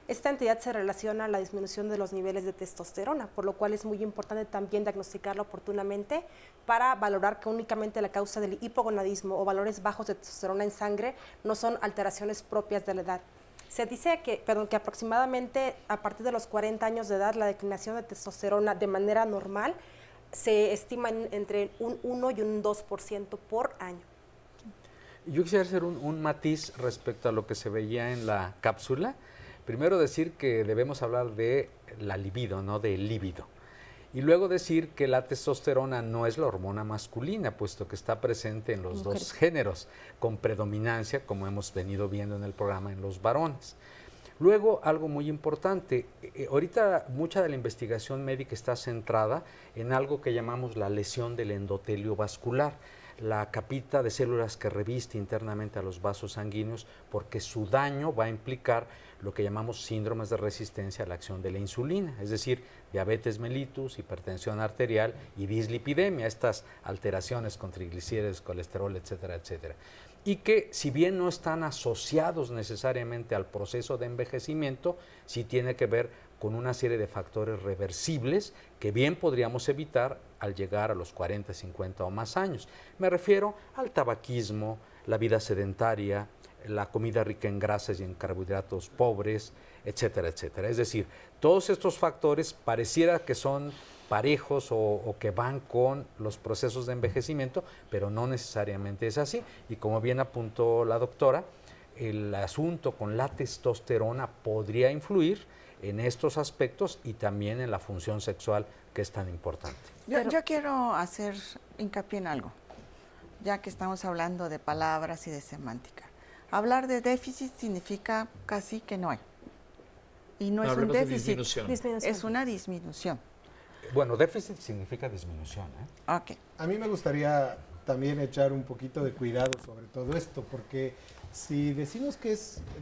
Esta entidad se relaciona a la disminución de los niveles de testosterona, por lo cual es muy importante también diagnosticarla oportunamente para valorar que únicamente la causa del hipogonadismo o valores bajos de testosterona en sangre no son alteraciones propias de la edad. Se dice que aproximadamente a partir de los 40 años de edad la declinación de testosterona de manera normal se estima entre un 1 y un 2% por año. Yo quisiera hacer un matiz respecto a lo que se veía en la cápsula. Primero decir que debemos hablar de la libido, no del líbido. Y luego decir que la testosterona no es la hormona masculina, puesto que está presente en los dos géneros, con predominancia, como hemos venido viendo en el programa, en los varones. Luego, algo muy importante, ahorita mucha de la investigación médica está centrada en algo que llamamos la lesión del endotelio vascular. la capita de células que reviste internamente a los vasos sanguíneos, porque su daño va a implicar lo que llamamos síndromes de resistencia a la acción de la insulina, es decir, diabetes mellitus, hipertensión arterial y dislipidemia, estas alteraciones con triglicéridos, colesterol, etcétera, etcétera. Y que si bien no están asociados necesariamente al proceso de envejecimiento, sí tiene que ver con una serie de factores reversibles que bien podríamos evitar al llegar a los 40, 50 o más años. Me refiero al tabaquismo, la vida sedentaria, la comida rica en grasas y en carbohidratos pobres, etcétera, etcétera. Es decir, todos estos factores pareciera que son parejos o que van con los procesos de envejecimiento, pero no necesariamente es así. Y como bien apuntó la doctora, el asunto con la testosterona podría influir en estos aspectos y también en la función sexual, que es tan importante. Yo quiero hacer hincapié en algo, ya que estamos hablando de palabras y de semántica. Hablar de déficit significa casi que no hay. Y no es un déficit, es una disminución. Bueno, déficit significa disminución, ¿eh? Ok. A mí me gustaría también echar un poquito de cuidado sobre todo esto, porque si decimos que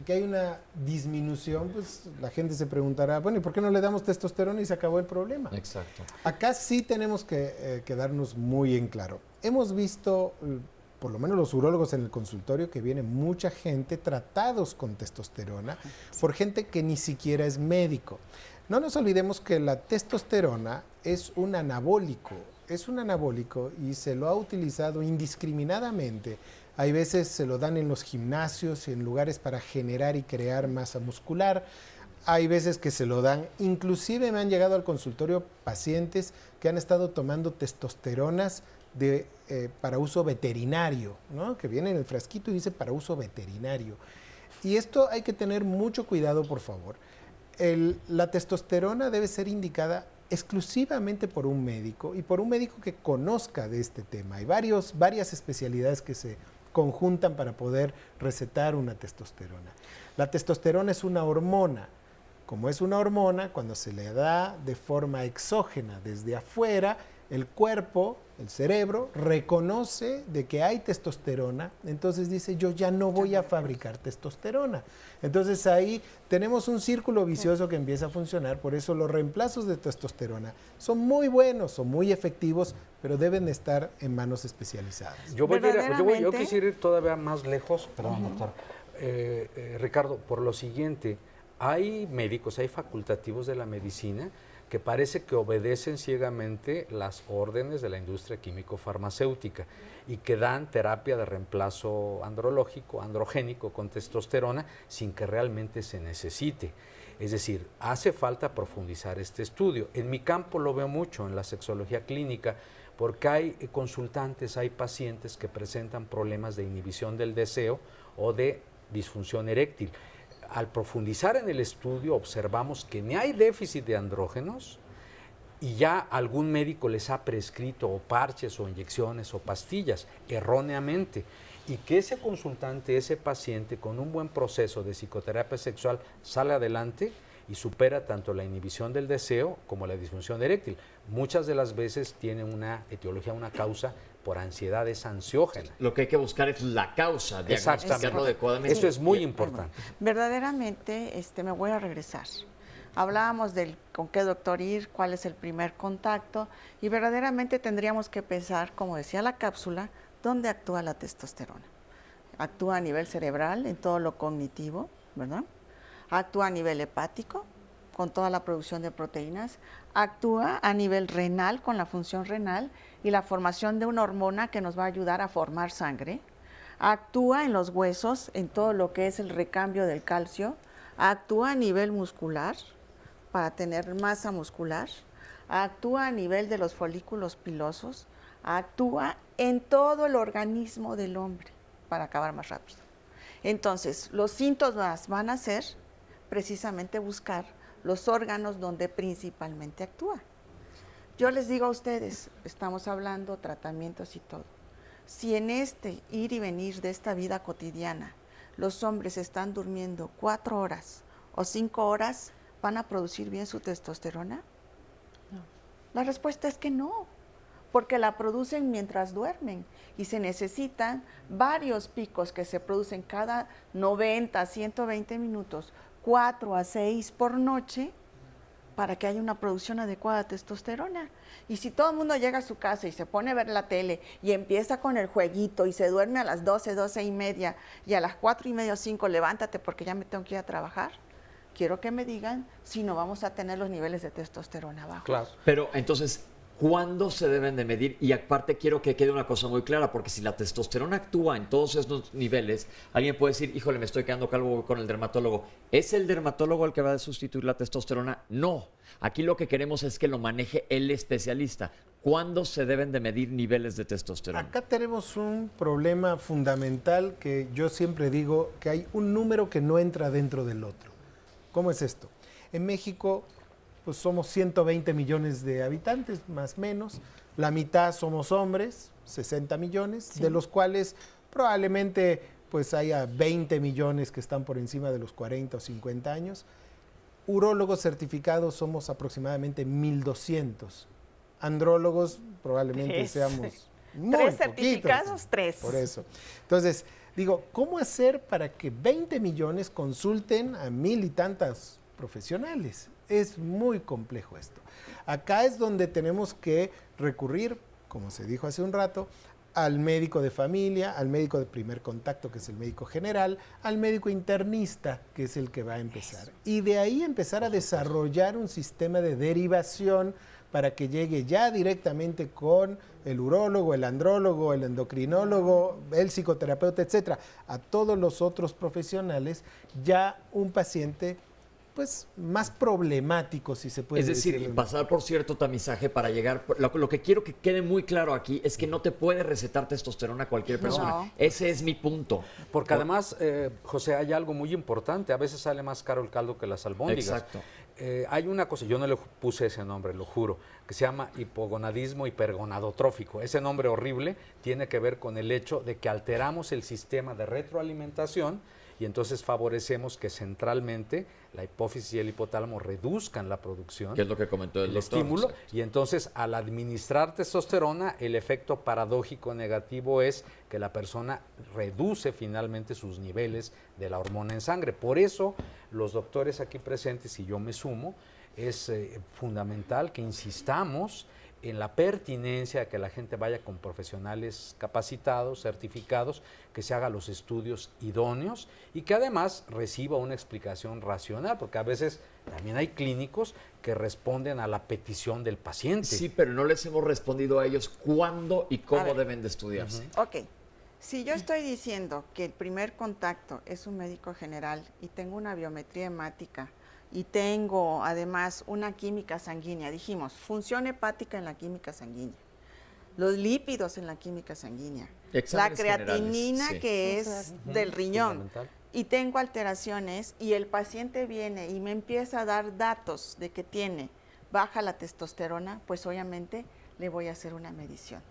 hay una disminución, pues la gente se preguntará, bueno, ¿y por qué no le damos testosterona y se acabó el problema? Exacto. Acá sí tenemos que quedarnos muy en claro. Hemos visto, por lo menos los urólogos en el consultorio, que viene mucha gente tratados con testosterona por gente que ni siquiera es médico. No nos olvidemos que la testosterona es un anabólico y se lo ha utilizado indiscriminadamente. Hay veces se lo dan en los gimnasios y en lugares para generar y crear masa muscular. Hay veces que se lo dan, inclusive me han llegado al consultorio pacientes que han estado tomando testosteronas para uso veterinario, ¿no? Que viene en el frasquito y dice para uso veterinario. Y esto hay que tener mucho cuidado, por favor. La testosterona debe ser indicada exclusivamente por un médico y por un médico que conozca de este tema. Hay varias especialidades que se conjuntan para poder recetar una testosterona. La testosterona es una hormona. Como es una hormona, cuando se le da de forma exógena desde afuera, el cuerpo, el cerebro, reconoce de que hay testosterona, entonces dice, yo ya no voy a fabricar testosterona. Entonces ahí tenemos un círculo vicioso que empieza a funcionar, por eso los reemplazos de testosterona son muy buenos, son muy efectivos, pero deben estar en manos especializadas. Yo quisiera ir todavía más lejos, perdón, doctor. Ricardo, por lo siguiente, hay médicos, hay facultativos de la medicina que parece que obedecen ciegamente las órdenes de la industria químico-farmacéutica y que dan terapia de reemplazo androgénico con testosterona sin que realmente se necesite. Es decir, hace falta profundizar este estudio. En mi campo lo veo mucho, en la sexología clínica, porque hay consultantes, hay pacientes que presentan problemas de inhibición del deseo o de disfunción eréctil. Al profundizar en el estudio observamos que ni hay déficit de andrógenos y ya algún médico les ha prescrito o parches o inyecciones o pastillas erróneamente, y que ese consultante, ese paciente con un buen proceso de psicoterapia sexual sale adelante y supera tanto la inhibición del deseo como la disfunción eréctil. Muchas de las veces tiene una etiología, una causa por ansiedades ansiógenas. Lo que hay que buscar es la causa, diagnosticarlo adecuadamente. Eso es muy importante. Verdaderamente, me voy a regresar. Hablábamos del con qué doctor ir, cuál es el primer contacto, y verdaderamente tendríamos que pensar, como decía la cápsula, dónde actúa la testosterona. Actúa a nivel cerebral, en todo lo cognitivo, ¿verdad? Actúa a nivel hepático, con toda la producción de proteínas. Actúa a nivel renal, con la función renal y la formación de una hormona que nos va a ayudar a formar sangre. Actúa en los huesos, en todo lo que es el recambio del calcio. Actúa a nivel muscular, para tener masa muscular. Actúa a nivel de los folículos pilosos. Actúa en todo el organismo del hombre, para acabar más rápido. Entonces, los síntomas van a ser precisamente buscar los órganos donde principalmente actúa. Yo les digo a ustedes, estamos hablando tratamientos y todo. Si en este ir y venir de esta vida cotidiana los hombres están durmiendo 4 horas o 5 horas, ¿van a producir bien su testosterona? No. La respuesta es que no, porque la producen mientras duermen y se necesitan varios picos que se producen cada 90, 120 minutos, 4 a 6 por noche, para que haya una producción adecuada de testosterona. Y si todo el mundo llega a su casa y se pone a ver la tele y empieza con el jueguito y se duerme a las 12, 12 y media y a las 4 y media o 5 levántate porque ya me tengo que ir a trabajar, quiero que me digan si no vamos a tener los niveles de testosterona bajos. Claro. Pero entonces, ¿cuándo se deben de medir? Y aparte quiero que quede una cosa muy clara, porque si la testosterona actúa en todos esos niveles, alguien puede decir, híjole, me estoy quedando calvo, voy con el dermatólogo. ¿Es el dermatólogo el que va a sustituir la testosterona? No. Aquí lo que queremos es que lo maneje el especialista. ¿Cuándo se deben de medir niveles de testosterona? Acá tenemos un problema fundamental que yo siempre digo que hay un número que no entra dentro del otro. ¿Cómo es esto? En México pues somos 120 millones de habitantes, más o menos. La mitad somos hombres, 60 millones, sí, de los cuales probablemente pues haya 20 millones que están por encima de los 40 o 50 años. Urólogos certificados somos aproximadamente 1,200. Andrólogos probablemente seamos muy 3 certificados, poquitos. 3. Por eso. Entonces, digo, ¿cómo hacer para que 20 millones consulten a 1,000 y tantas profesionales? Es muy complejo esto. Acá es donde tenemos que recurrir, como se dijo hace un rato, al médico de familia, al médico de primer contacto, que es el médico general, al médico internista, que es el que va a empezar. Y de ahí empezar a desarrollar un sistema de derivación para que llegue ya directamente con el urólogo, el andrólogo, el endocrinólogo, el psicoterapeuta, etcétera, a todos los otros profesionales, ya un paciente pues más problemático, si se puede decir. Es decir, pasar por cierto tamizaje para llegar. Lo que quiero que quede muy claro aquí es que no te puede recetar testosterona a cualquier persona. No. Ese es mi punto. Porque además, José, hay algo muy importante. A veces sale más caro el caldo que las albóndigas. Exacto. Hay una cosa, yo no le puse ese nombre, lo juro, que se llama hipogonadismo hipergonadotrófico. Ese nombre horrible tiene que ver con el hecho de que alteramos el sistema de retroalimentación y entonces favorecemos que centralmente la hipófisis y el hipotálamo reduzcan la producción. Que es lo que comentó el doctor, estímulo. Exacto. Y entonces, al administrar testosterona, el efecto paradójico negativo es que la persona reduce finalmente sus niveles de la hormona en sangre. Por eso, los doctores aquí presentes, y yo me sumo, es fundamental que insistamos en la pertinencia de que la gente vaya con profesionales capacitados, certificados, que se haga los estudios idóneos y que además reciba una explicación racional, porque a veces también hay clínicos que responden a la petición del paciente. Sí, pero no les hemos respondido a ellos cuándo y cómo deben de estudiarse. Ok, si yo estoy diciendo que el primer contacto es un médico general y tengo una biometría hemática, y tengo además una química sanguínea, dijimos, función hepática en la química sanguínea, los lípidos en la química sanguínea, Exámenes la creatinina sí, que es del riñón, y tengo alteraciones y el paciente viene y me empieza a dar datos de que tiene baja la testosterona, pues obviamente le voy a hacer una medición.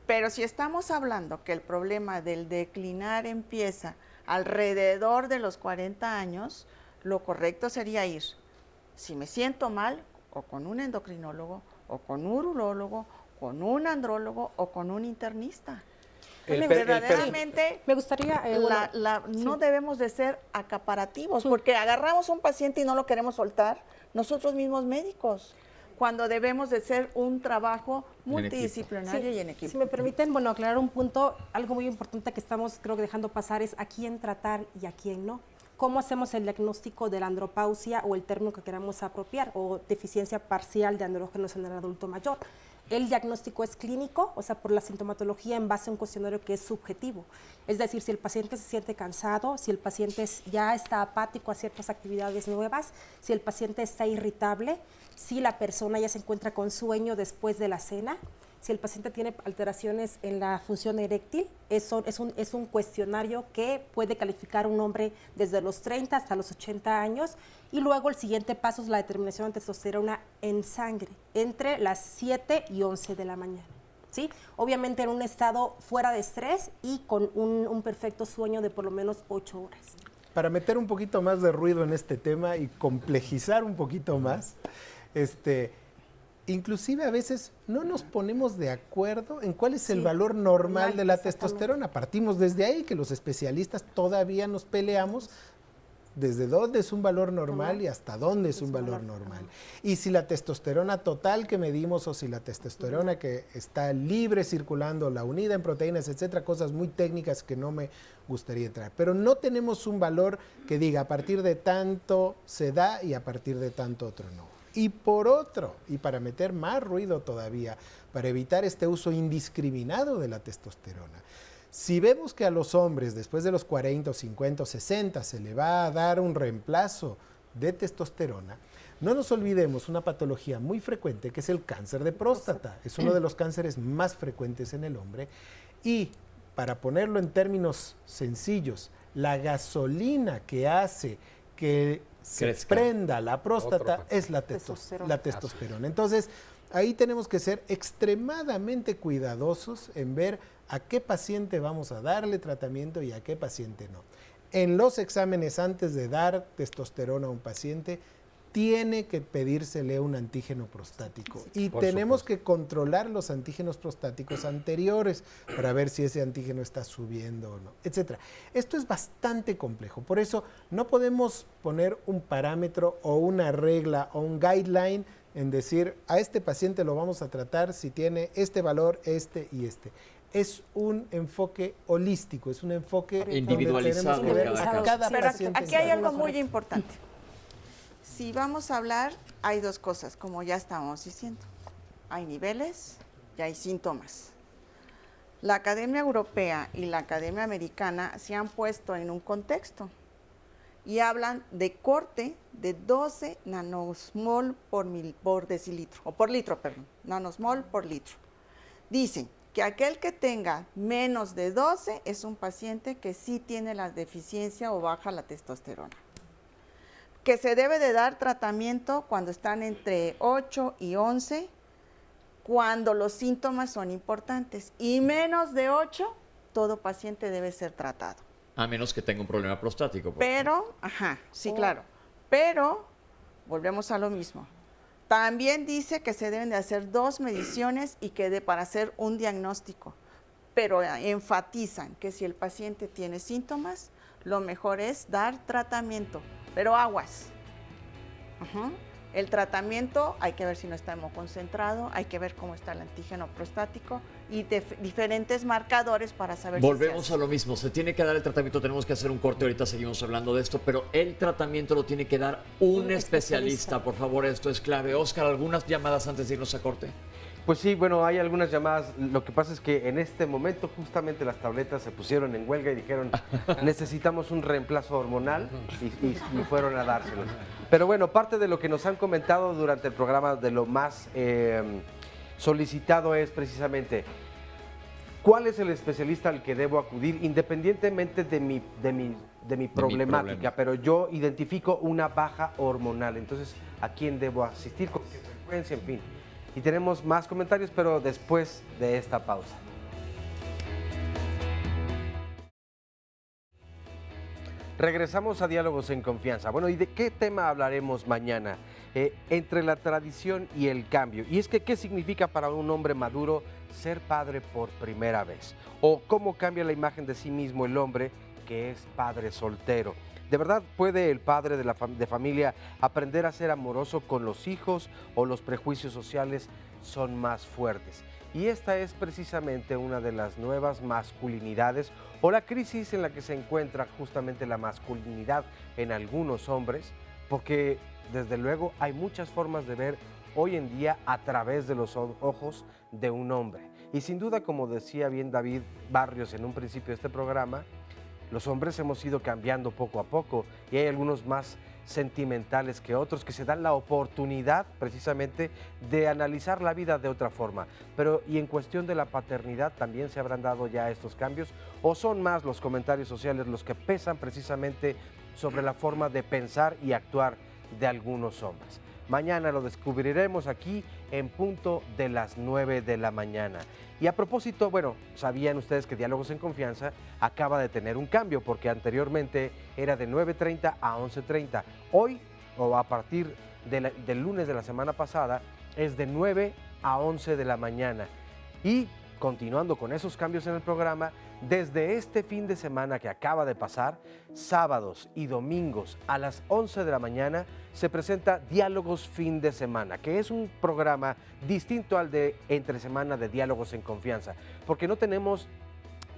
Pero si estamos hablando que el problema del declinar empieza alrededor de los 40 años, lo correcto sería ir, si me siento mal, o con un endocrinólogo, o con un urólogo, con un andrólogo, o con un internista. Verdaderamente, me gustaría, no debemos de ser acaparativos, porque agarramos a un paciente y no lo queremos soltar, nosotros mismos médicos, cuando debemos de ser un trabajo multidisciplinario y en equipo. Si me permiten, bueno, aclarar un punto, algo muy importante que estamos, creo que dejando pasar es a quién tratar y a quién no. ¿Cómo hacemos el diagnóstico de la andropausia o el término que queramos apropiar o deficiencia parcial de andrógenos en el adulto mayor? El diagnóstico es clínico, o sea, por la sintomatología en base a un cuestionario que es subjetivo. Es decir, si el paciente se siente cansado, si el paciente ya está apático a ciertas actividades nuevas, si el paciente está irritable, si la persona ya se encuentra con sueño después de la cena, si el paciente tiene alteraciones en la función eréctil, eso es un cuestionario que puede calificar un hombre desde los 30 hasta los 80 años. Y luego el siguiente paso es la determinación de testosterona en sangre, entre las 7 y 11 de la mañana. ¿Sí? Obviamente en un estado fuera de estrés y con un perfecto sueño de por lo menos 8 horas. Para meter un poquito más de ruido en este tema y complejizar un poquito más, inclusive a veces no nos ponemos de acuerdo en cuál es el valor normal de la testosterona. Partimos desde ahí, que los especialistas todavía nos peleamos desde dónde es un valor normal y hasta dónde es un valor normal. Y si la testosterona total que medimos o si la testosterona que está libre circulando, la unida en proteínas, etcétera, cosas muy técnicas que no me gustaría entrar. Pero no tenemos un valor que diga a partir de tanto se da y a partir de tanto otro no. Y por otro, y para meter más ruido todavía, para evitar este uso indiscriminado de la testosterona, si vemos que a los hombres después de los 40 o 50 o 60 se le va a dar un reemplazo de testosterona, no nos olvidemos una patología muy frecuente que es el cáncer de próstata. Es uno de los cánceres más frecuentes en el hombre y, para ponerlo en términos sencillos, la gasolina que hace que se prenda la próstata es la testosterona. Entonces, ahí tenemos que ser extremadamente cuidadosos en ver a qué paciente vamos a darle tratamiento y a qué paciente no. En los exámenes antes de dar testosterona a un paciente, tiene que pedírsele un antígeno prostático. Y tenemos que controlar los antígenos prostáticos anteriores para ver si ese antígeno está subiendo o no, etc. Esto es bastante complejo. Por eso no podemos poner un parámetro o una regla o un guideline en decir a este paciente lo vamos a tratar si tiene este valor, este y este. Es un enfoque holístico, es un enfoque individualizado. Donde tenemos que ver a cada paciente. Aquí hay algo muy importante. Si vamos a hablar, hay dos cosas, como ya estábamos diciendo. Hay niveles y hay síntomas. La Academia Europea y la Academia Americana se han puesto en un contexto y hablan de corte de 12 nanosmol por decilitro, o por litro, perdón, nanosmol por litro. Dicen que aquel que tenga menos de 12 es un paciente que sí tiene la deficiencia o baja la testosterona. Que se debe de dar tratamiento cuando están entre 8 y 11, cuando los síntomas son importantes. Y menos de 8, todo paciente debe ser tratado. A menos que tenga un problema prostático. Pero, claro. Pero, volvemos a lo mismo. También dice que se deben de hacer 2 mediciones y que para hacer un diagnóstico. Pero enfatizan que si el paciente tiene síntomas, lo mejor es dar tratamiento. Pero aguas. El tratamiento hay que ver si no está hemoconcentrado, hay que ver cómo está el antígeno prostático y diferentes marcadores para saber. Volvemos a lo mismo, se tiene que dar el tratamiento, tenemos que hacer un corte, ahorita seguimos hablando de esto, pero el tratamiento lo tiene que dar un especialista. Por favor, esto es clave. Oscar, ¿algunas llamadas antes de irnos a corte? Pues sí, bueno, hay algunas llamadas. Lo que pasa es que en este momento justamente las tabletas se pusieron en huelga y dijeron necesitamos un reemplazo hormonal y fueron a dárselos. Pero bueno, parte de lo que nos han comentado durante el programa de lo más solicitado es precisamente ¿cuál es el especialista al que debo acudir independientemente de mi problemática? Pero yo identifico una baja hormonal, entonces ¿a quién debo asistir? ¿Con qué frecuencia? En fin. Y tenemos más comentarios, pero después de esta pausa. Regresamos a Diálogos en Confianza. Bueno, ¿y de qué tema hablaremos mañana? Entre la tradición y el cambio. Y es que, ¿qué significa para un hombre maduro ser padre por primera vez? ¿O cómo cambia la imagen de sí mismo el hombre que es padre soltero? ¿De verdad puede el padre de familia aprender a ser amoroso con los hijos o los prejuicios sociales son más fuertes? Y esta es precisamente una de las nuevas masculinidades o la crisis en la que se encuentra justamente la masculinidad en algunos hombres, porque desde luego hay muchas formas de ver hoy en día a través de los ojos de un hombre. Y sin duda, como decía bien David Barrios en un principio de este programa, los hombres hemos ido cambiando poco a poco y hay algunos más sentimentales que otros que se dan la oportunidad precisamente de analizar la vida de otra forma. Pero y en cuestión de la paternidad también se habrán dado ya estos cambios o son más los comentarios sociales los que pesan precisamente sobre la forma de pensar y actuar de algunos hombres. Mañana lo descubriremos aquí en punto de las 9 de la mañana. Y a propósito, bueno, sabían ustedes que Diálogos en Confianza acaba de tener un cambio porque anteriormente era de 9:30 a 11:30. Hoy, o a partir del lunes de la semana pasada, es de 9 a 11 de la mañana. Y continuando con esos cambios en el programa, desde este fin de semana que acaba de pasar, sábados y domingos a las 11 de la mañana se presenta Diálogos Fin de Semana, que es un programa distinto al de entre semana de Diálogos en Confianza, porque no tenemos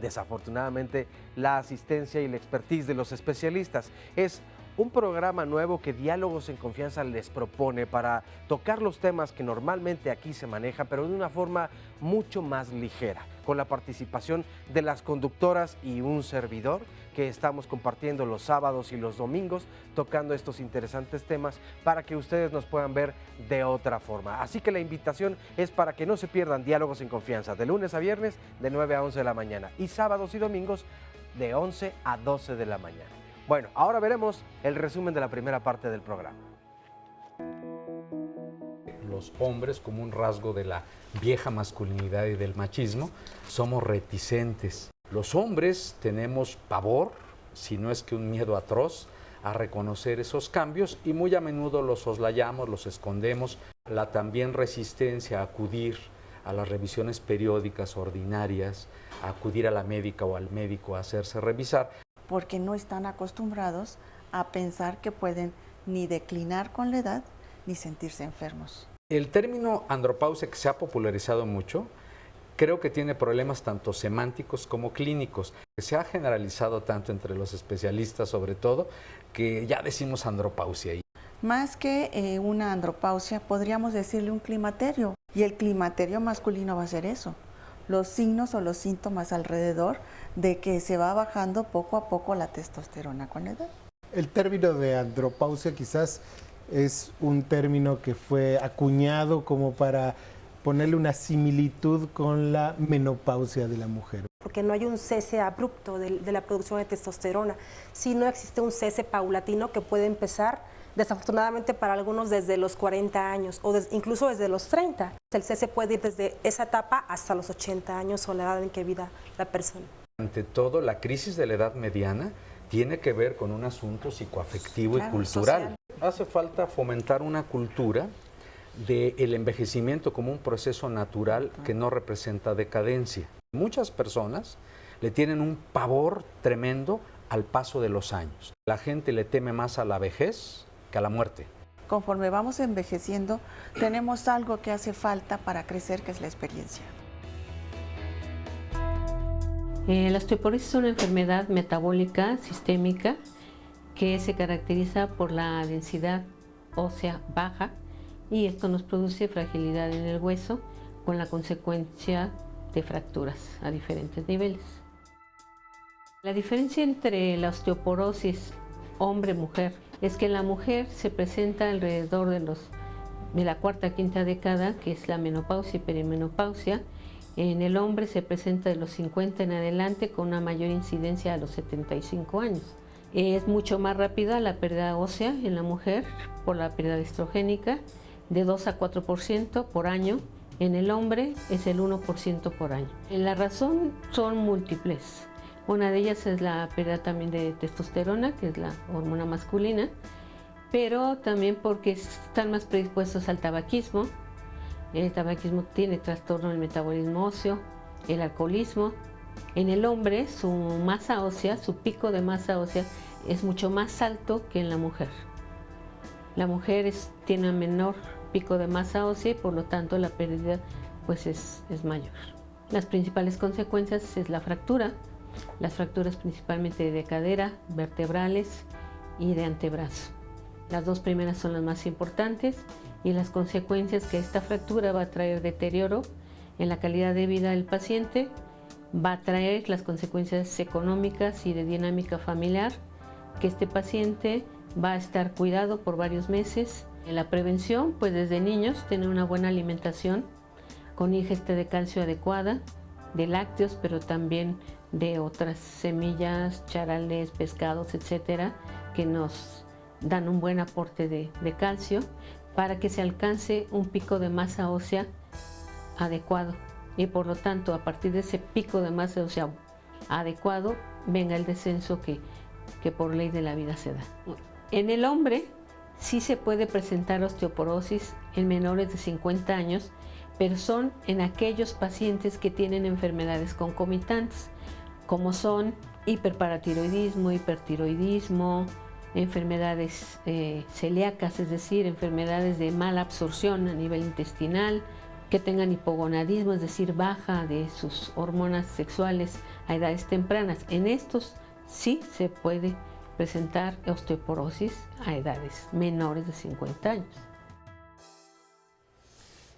desafortunadamente la asistencia y la expertise de los especialistas. Es un programa nuevo que Diálogos en Confianza les propone para tocar los temas que normalmente aquí se manejan, pero de una forma mucho más ligera, con la participación de las conductoras y un servidor que estamos compartiendo los sábados y los domingos, tocando estos interesantes temas para que ustedes nos puedan ver de otra forma. Así que la invitación es para que no se pierdan Diálogos en Confianza, de lunes a viernes, de 9 a 11 de la mañana, y sábados y domingos, de 11 a 12 de la mañana. Bueno, ahora veremos el resumen de la primera parte del programa. Los hombres, como un rasgo de la vieja masculinidad y del machismo, somos reticentes. Los hombres tenemos pavor, si no es que un miedo atroz, a reconocer esos cambios y muy a menudo los soslayamos, los escondemos. La también resistencia a acudir a las revisiones periódicas ordinarias, a acudir a la médica o al médico a hacerse revisar, porque no están acostumbrados a pensar que pueden ni declinar con la edad ni sentirse enfermos. El término andropausia, que se ha popularizado mucho, creo que tiene problemas tanto semánticos como clínicos. Se ha generalizado tanto entre los especialistas, sobre todo, que ya decimos andropausia. Más que una andropausia, podríamos decirle un climaterio. Y el climaterio masculino va a ser eso. Los signos o los síntomas alrededor de que se va bajando poco a poco la testosterona con la edad. El término de andropausia quizás es un término que fue acuñado como para ponerle una similitud con la menopausia de la mujer. Porque no hay un cese abrupto de la producción de testosterona, sino existe un cese paulatino que puede empezar desafortunadamente para algunos desde los 40 años o incluso desde los 30. El cese puede ir desde esa etapa hasta los 80 años o la edad en que viva la persona. Ante todo, la crisis de la edad mediana tiene que ver con un asunto psicoafectivo y cultural. Social. Hace falta fomentar una cultura del envejecimiento como un proceso natural que no representa decadencia. Muchas personas le tienen un pavor tremendo al paso de los años. La gente le teme más a la vejez que a la muerte. Conforme vamos envejeciendo, tenemos algo que hace falta para crecer, que es la experiencia. La osteoporosis es una enfermedad metabólica sistémica que se caracteriza por la densidad ósea baja y esto nos produce fragilidad en el hueso con la consecuencia de fracturas a diferentes niveles. La diferencia entre la osteoporosis hombre-mujer es que la mujer se presenta alrededor de la cuarta a quinta década, que es la menopausia y perimenopausia. En el hombre se presenta de los 50 en adelante con una mayor incidencia a los 75 años. Es mucho más rápida la pérdida ósea en la mujer por la pérdida estrogénica, de 2 a 4% por año. En el hombre es el 1% por año. La razón son múltiples. Una de ellas es la pérdida también de testosterona, que es la hormona masculina, pero también porque están más predispuestos al tabaquismo. El tabaquismo tiene trastorno del metabolismo óseo, el alcoholismo. En el hombre su masa ósea, su pico de masa ósea es mucho más alto que en la mujer. La mujer tiene un menor pico de masa ósea y por lo tanto la pérdida pues es mayor. Las principales consecuencias es la fractura, las fracturas principalmente de cadera, vertebrales y de antebrazo. Las dos primeras son las más importantes y las consecuencias que esta fractura va a traer deterioro en la calidad de vida del paciente, va a traer las consecuencias económicas y de dinámica familiar, que este paciente va a estar cuidado por varios meses. En la prevención, pues desde niños, tener una buena alimentación con ingesta de calcio adecuada, de lácteos, pero también de otras semillas, charales, pescados, etcétera, que nos dan un buen aporte de calcio para que se alcance un pico de masa ósea adecuado y por lo tanto a partir de ese pico de masa ósea adecuado venga el descenso que por ley de la vida se da. En el hombre sí se puede presentar osteoporosis en menores de 50 años, pero son en aquellos pacientes que tienen enfermedades concomitantes, como son hiperparatiroidismo, hipertiroidismo, enfermedades celíacas, es decir, enfermedades de mala absorción a nivel intestinal, que tengan hipogonadismo, es decir, baja de sus hormonas sexuales a edades tempranas. En estos sí se puede presentar osteoporosis a edades menores de 50 años.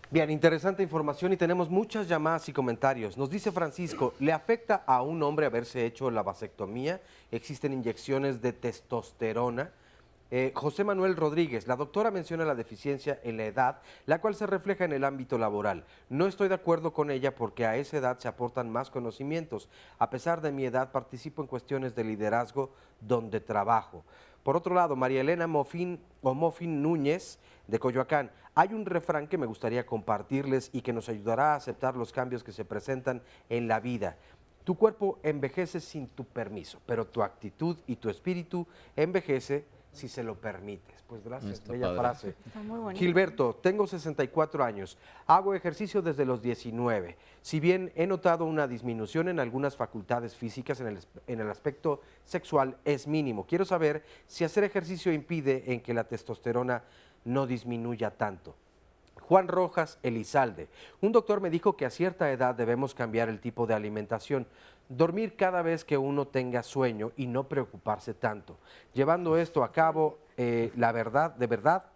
Bien, interesante información y tenemos muchas llamadas y comentarios. Nos dice Francisco, ¿le afecta a un hombre haberse hecho la vasectomía? ¿Existen inyecciones de testosterona? José Manuel Rodríguez, la doctora menciona la deficiencia en la edad, la cual se refleja en el ámbito laboral. No estoy de acuerdo con ella porque a esa edad se aportan más conocimientos. A pesar de mi edad, participo en cuestiones de liderazgo donde trabajo. Por otro lado, María Elena Mofín Núñez, de Coyoacán, hay un refrán que me gustaría compartirles y que nos ayudará a aceptar los cambios que se presentan en la vida. Tu cuerpo envejece sin tu permiso, pero tu actitud y tu espíritu envejece si se lo permites. Pues gracias, Está bella padre. frase. Está muy bonito. Gilberto, tengo 64 años, hago ejercicio desde los 19. Si bien he notado una disminución en algunas facultades físicas, en el aspecto sexual es mínimo. Quiero saber si hacer ejercicio impide en que la testosterona no disminuya tanto. Juan Rojas Elizalde, un doctor me dijo que a cierta edad debemos cambiar el tipo de alimentación, dormir cada vez que uno tenga sueño y no preocuparse tanto. Llevando esto a cabo, de verdad,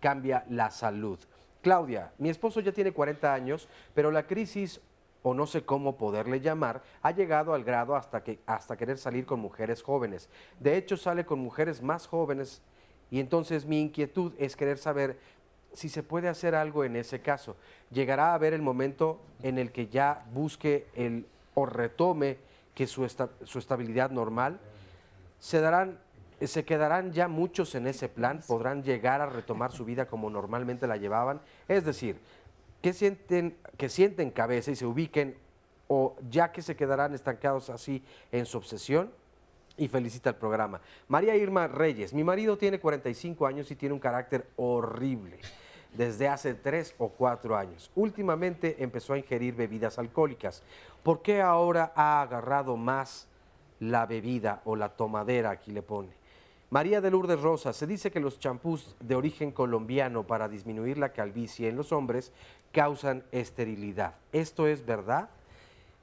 cambia la salud. Claudia, mi esposo ya tiene 40 años, pero la crisis, o no sé cómo poderle llamar, ha llegado al grado hasta querer salir con mujeres jóvenes. De hecho, sale con mujeres más jóvenes y entonces mi inquietud es querer saber si se puede hacer algo en ese caso. ¿Llegará a haber el momento en el que ya busque o retome que su estabilidad normal? ¿Se quedarán ya muchos en ese plan? ¿Podrán llegar a retomar su vida como normalmente la llevaban? Es decir, que sienten cabeza y se ubiquen, o ya que se quedarán estancados así en su obsesión. Y felicita el programa. María Irma Reyes, mi marido tiene 45 años y tiene un carácter horrible desde hace 3 o 4 años. Últimamente empezó a ingerir bebidas alcohólicas. ¿Por qué ahora ha agarrado más la bebida o la tomadera? Aquí le pone. María de Lourdes Rosa, se dice que los champús de origen colombiano para disminuir la calvicie en los hombres causan esterilidad. ¿Esto es verdad?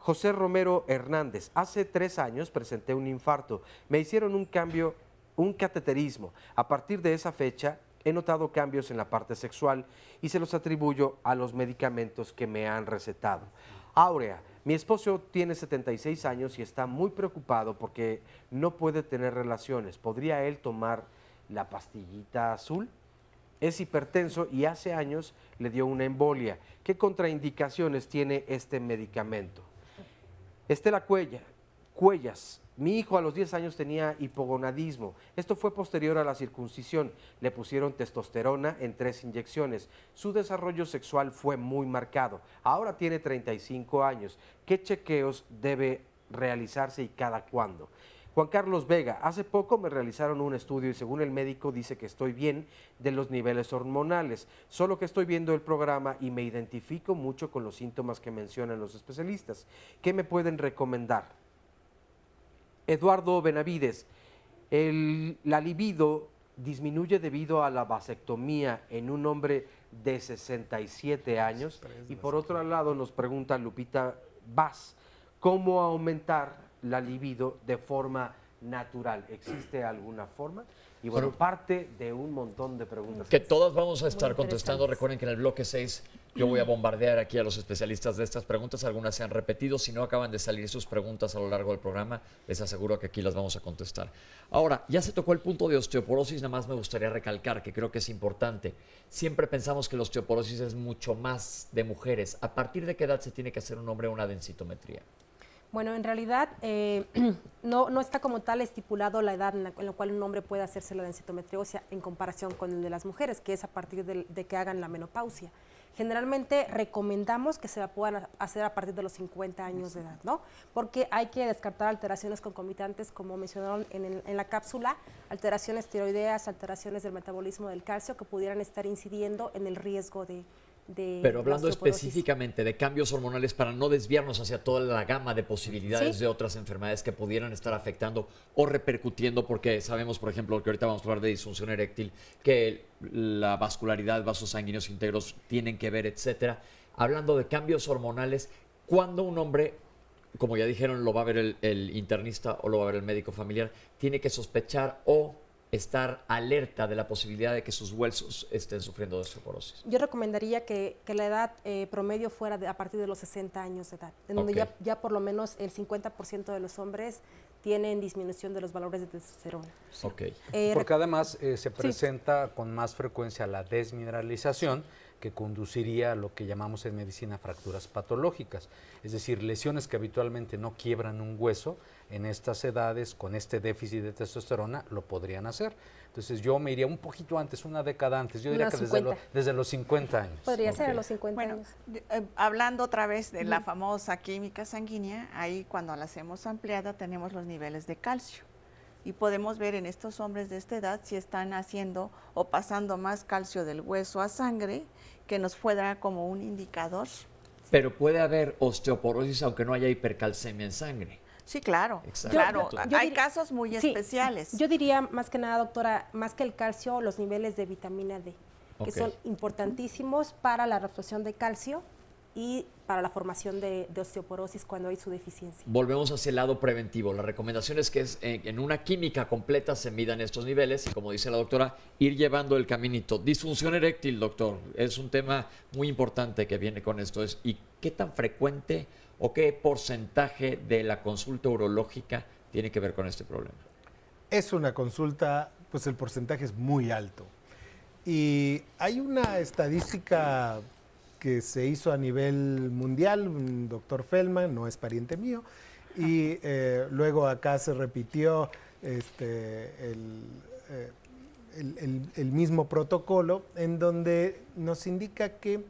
José Romero Hernández, hace 3 años presenté un infarto, me hicieron un cateterismo. A partir de esa fecha he notado cambios en la parte sexual y se los atribuyo a los medicamentos que me han recetado. Aurea, mi esposo tiene 76 años y está muy preocupado porque no puede tener relaciones. ¿Podría él tomar la pastillita azul? Es hipertenso y hace años le dio una embolia. ¿Qué contraindicaciones tiene este medicamento? Estela Cuellas, mi hijo a los 10 años tenía hipogonadismo. Esto fue posterior a la circuncisión. Le pusieron testosterona en 3 inyecciones. Su desarrollo sexual fue muy marcado. Ahora tiene 35 años. ¿Qué chequeos debe realizarse y cada cuándo? Juan Carlos Vega, hace poco me realizaron un estudio y según el médico dice que estoy bien de los niveles hormonales, solo que estoy viendo el programa y me identifico mucho con los síntomas que mencionan los especialistas. ¿Qué me pueden recomendar? Eduardo Benavides, la libido disminuye debido a la vasectomía en un hombre de 67 años. Y por otro lado nos pregunta Lupita Vaz, ¿cómo aumentar la libido de forma natural? ¿Existe alguna forma? Y bueno, parte de un montón de preguntas. Que todas vamos a estar contestando. Recuerden que en el bloque 6 yo voy a bombardear aquí a los especialistas de estas preguntas. Algunas se han repetido. Si no acaban de salir sus preguntas a lo largo del programa, les aseguro que aquí las vamos a contestar. Ahora, ya se tocó el punto de osteoporosis. Nada más me gustaría recalcar que creo que es importante. Siempre pensamos que la osteoporosis es mucho más de mujeres. ¿A partir de qué edad se tiene que hacer un hombre una densitometría? Bueno, en realidad no está como tal estipulado la edad en la cual un hombre puede hacerse la densitometría ósea en comparación con el de las mujeres, que es a partir de que hagan la menopausia. Generalmente recomendamos que se la puedan hacer a partir de los 50 años de edad, ¿no? Porque hay que descartar alteraciones concomitantes, como mencionaron en la cápsula, alteraciones tiroideas, alteraciones del metabolismo del calcio que pudieran estar incidiendo en el riesgo de Pero hablando la osteoporosis. específicamente de cambios hormonales para no desviarnos hacia toda la gama de posibilidades Sí. de otras enfermedades que pudieran estar afectando o repercutiendo, porque sabemos, por ejemplo, que ahorita vamos a hablar de disfunción eréctil, que la vascularidad, vasos sanguíneos íntegros tienen que ver, etcétera. Hablando de cambios hormonales, ¿cuándo un hombre, como ya dijeron, lo va a ver el internista o lo va a ver el médico familiar, tiene que sospechar o estar alerta de la posibilidad de que sus huesos estén sufriendo de osteoporosis? Yo recomendaría que la edad promedio fuera a partir de los 60 años de edad, en donde Ok. ya por lo menos el 50% de los hombres tienen disminución de los valores de testosterona. Ok. Porque además se presenta con más frecuencia la desmineralización, que conduciría a lo que llamamos en medicina fracturas patológicas, es decir, lesiones que habitualmente no quiebran un hueso, en estas edades, con este déficit de testosterona, lo podrían hacer. Entonces yo me iría un poquito antes, una década antes, yo diría Los que 50. desde los 50 años. Podría ser a Ok. los 50 años. Hablando otra vez de la famosa química sanguínea, ahí cuando la hacemos ampliada tenemos los niveles de calcio. Y podemos ver en estos hombres de esta edad si están haciendo o pasando más calcio del hueso a sangre, que nos fuera como un indicador. Pero puede haber osteoporosis aunque no haya hipercalcemia en sangre. Sí, claro. Exacto. Claro, Yo hay dir- casos muy Sí, especiales. Yo diría más que nada, doctora, más que el calcio, los niveles de vitamina D, que Ok. son importantísimos para la absorción de calcio y para la formación de osteoporosis cuando hay su deficiencia. Volvemos hacia el lado preventivo. La recomendación es que en una química completa se midan estos niveles y, como dice la doctora, ir llevando el caminito. Disfunción eréctil, doctor, es un tema muy importante que viene con esto. ¿Y qué tan frecuente o qué porcentaje de la consulta urológica tiene que ver con este problema? Es una consulta, pues el porcentaje es muy alto. Y hay una estadística que se hizo a nivel mundial, un doctor Feldman, no es pariente mío, y luego acá se repitió el mismo protocolo, en donde nos indica que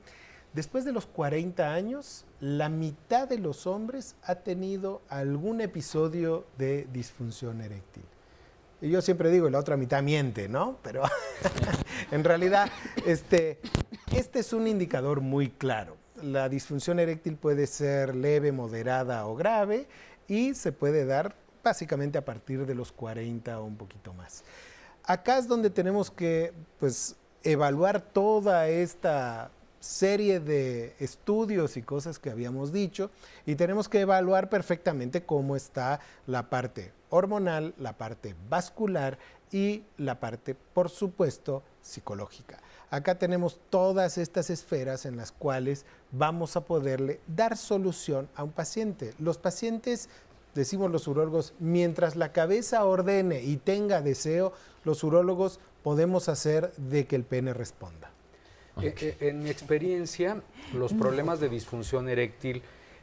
después de los 40 años, la mitad de los hombres ha tenido algún episodio de disfunción eréctil. Y yo siempre digo, la otra mitad miente, ¿no? Pero en realidad, este es un indicador muy claro. La disfunción eréctil puede ser leve, moderada o grave y se puede dar básicamente a partir de los 40 o un poquito más. Acá es donde tenemos que, pues, evaluar toda esta serie de estudios y cosas que habíamos dicho, y tenemos que evaluar perfectamente cómo está la parte hormonal, la parte vascular y la parte, por supuesto, psicológica. Acá tenemos todas estas esferas en las cuales vamos a poderle dar solución a un paciente. Los pacientes, decimos los urólogos, mientras la cabeza ordene y tenga deseo, los urólogos podemos hacer de que el pene responda. En mi experiencia, los problemas de disfunción eréctil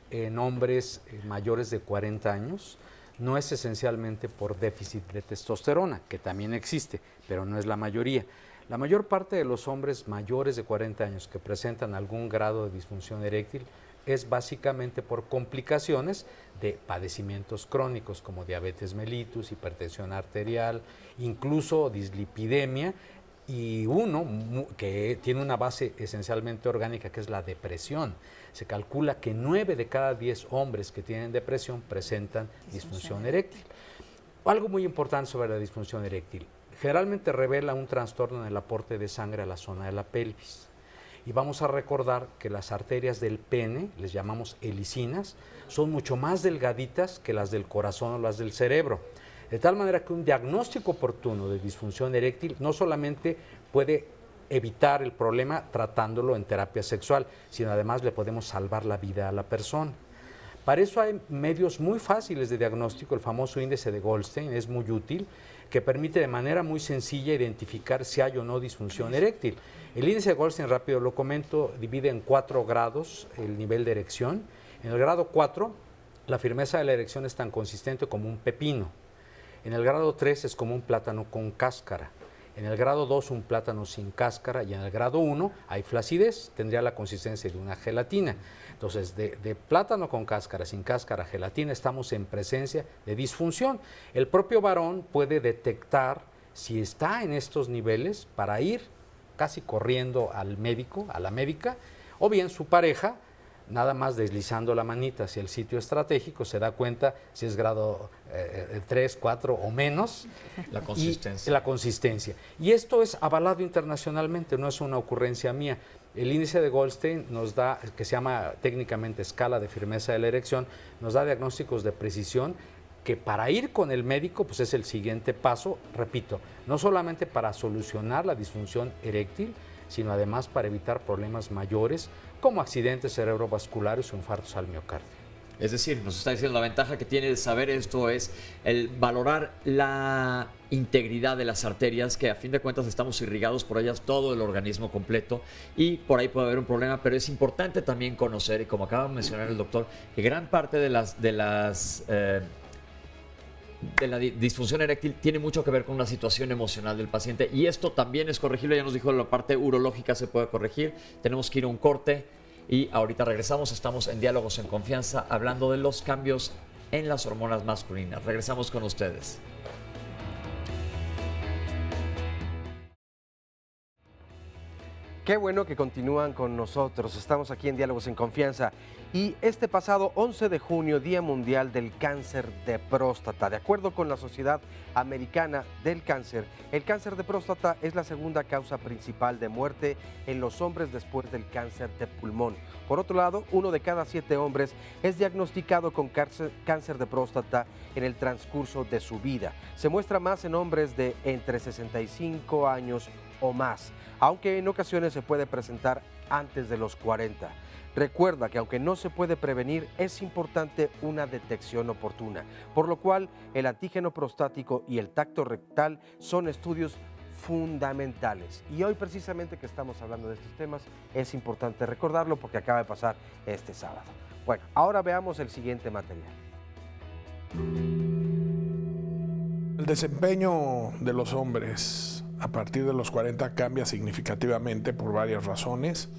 en hombres mayores de 40 años no es esencialmente por déficit de testosterona, que también existe, pero no es la mayoría. La mayor parte de los hombres mayores de 40 años que presentan algún grado de disfunción eréctil es básicamente por complicaciones de padecimientos crónicos como diabetes mellitus, hipertensión arterial, incluso dislipidemia, y uno que tiene una base esencialmente orgánica, que es la depresión. Se calcula que 9 de cada 10 hombres que tienen depresión presentan disfunción eréctil. Algo muy importante sobre la disfunción eréctil: generalmente revela un trastorno en el aporte de sangre a la zona de la pelvis. Y vamos a recordar que las arterias del pene, les llamamos helicinas, son mucho más delgaditas que las del corazón o las del cerebro. De tal manera que un diagnóstico oportuno de disfunción eréctil no solamente puede evitar el problema tratándolo en terapia sexual, sino además le podemos salvar la vida a la persona. Para eso hay medios muy fáciles de diagnóstico. El famoso índice de Goldstein es muy útil, que permite de manera muy sencilla identificar si hay o no disfunción eréctil. El índice de Goldstein, rápido lo comento, divide en 4 grados el nivel de erección. En el grado 4, la firmeza de la erección es tan consistente como un pepino. En el grado 3 es como un plátano con cáscara. En el grado 2 un plátano sin cáscara y en el grado 1 hay flacidez, tendría la consistencia de una gelatina. Entonces, de plátano con cáscara, sin cáscara, gelatina, estamos en presencia de disfunción. El propio varón puede detectar si está en estos niveles para ir casi corriendo al médico, a la médica, o bien su pareja, nada más deslizando la manita hacia el sitio estratégico, se da cuenta si es grado 3, 4 o menos. La consistencia. La consistencia. Y esto es avalado internacionalmente, no es una ocurrencia mía. El índice de Goldstein nos da, que se llama técnicamente escala de firmeza de la erección, nos da diagnósticos de precisión que para ir con el médico pues es el siguiente paso, repito, no solamente para solucionar la disfunción eréctil, sino además para evitar problemas mayores como accidentes cerebrovasculares o infartos al miocardio. Es decir, nos está diciendo la ventaja que tiene de saber esto es el valorar la integridad de las arterias, que a fin de cuentas estamos irrigados por ellas todo el organismo completo y por ahí puede haber un problema, pero es importante también conocer, y como acaba de mencionar el doctor, que gran parte de la disfunción eréctil tiene mucho que ver con la situación emocional del paciente y esto también es corregible, ya nos dijo la parte urológica se puede corregir, tenemos que ir a un corte y ahorita regresamos, estamos en Diálogos en Confianza hablando de los cambios en las hormonas masculinas. Regresamos con ustedes. Qué bueno que continúan con nosotros. Estamos aquí en Diálogos en Confianza. Y este pasado 11 de junio, Día Mundial del Cáncer de Próstata. De acuerdo con la Sociedad Americana del Cáncer, el cáncer de próstata es la segunda causa principal de muerte en los hombres después del cáncer de pulmón. Por otro lado, 1 de cada 7 hombres es diagnosticado con cáncer de próstata en el transcurso de su vida. Se muestra más en hombres de entre 65 años o más, aunque en ocasiones se puede presentar antes de los 40. Recuerda que aunque no se puede prevenir, es importante una detección oportuna, por lo cual el antígeno prostático y el tacto rectal son estudios fundamentales. Y hoy precisamente que estamos hablando de estos temas, es importante recordarlo porque acaba de pasar este sábado. Bueno, ahora veamos el siguiente material. El desempeño de los hombres a partir de los 40 cambia significativamente por varias razones.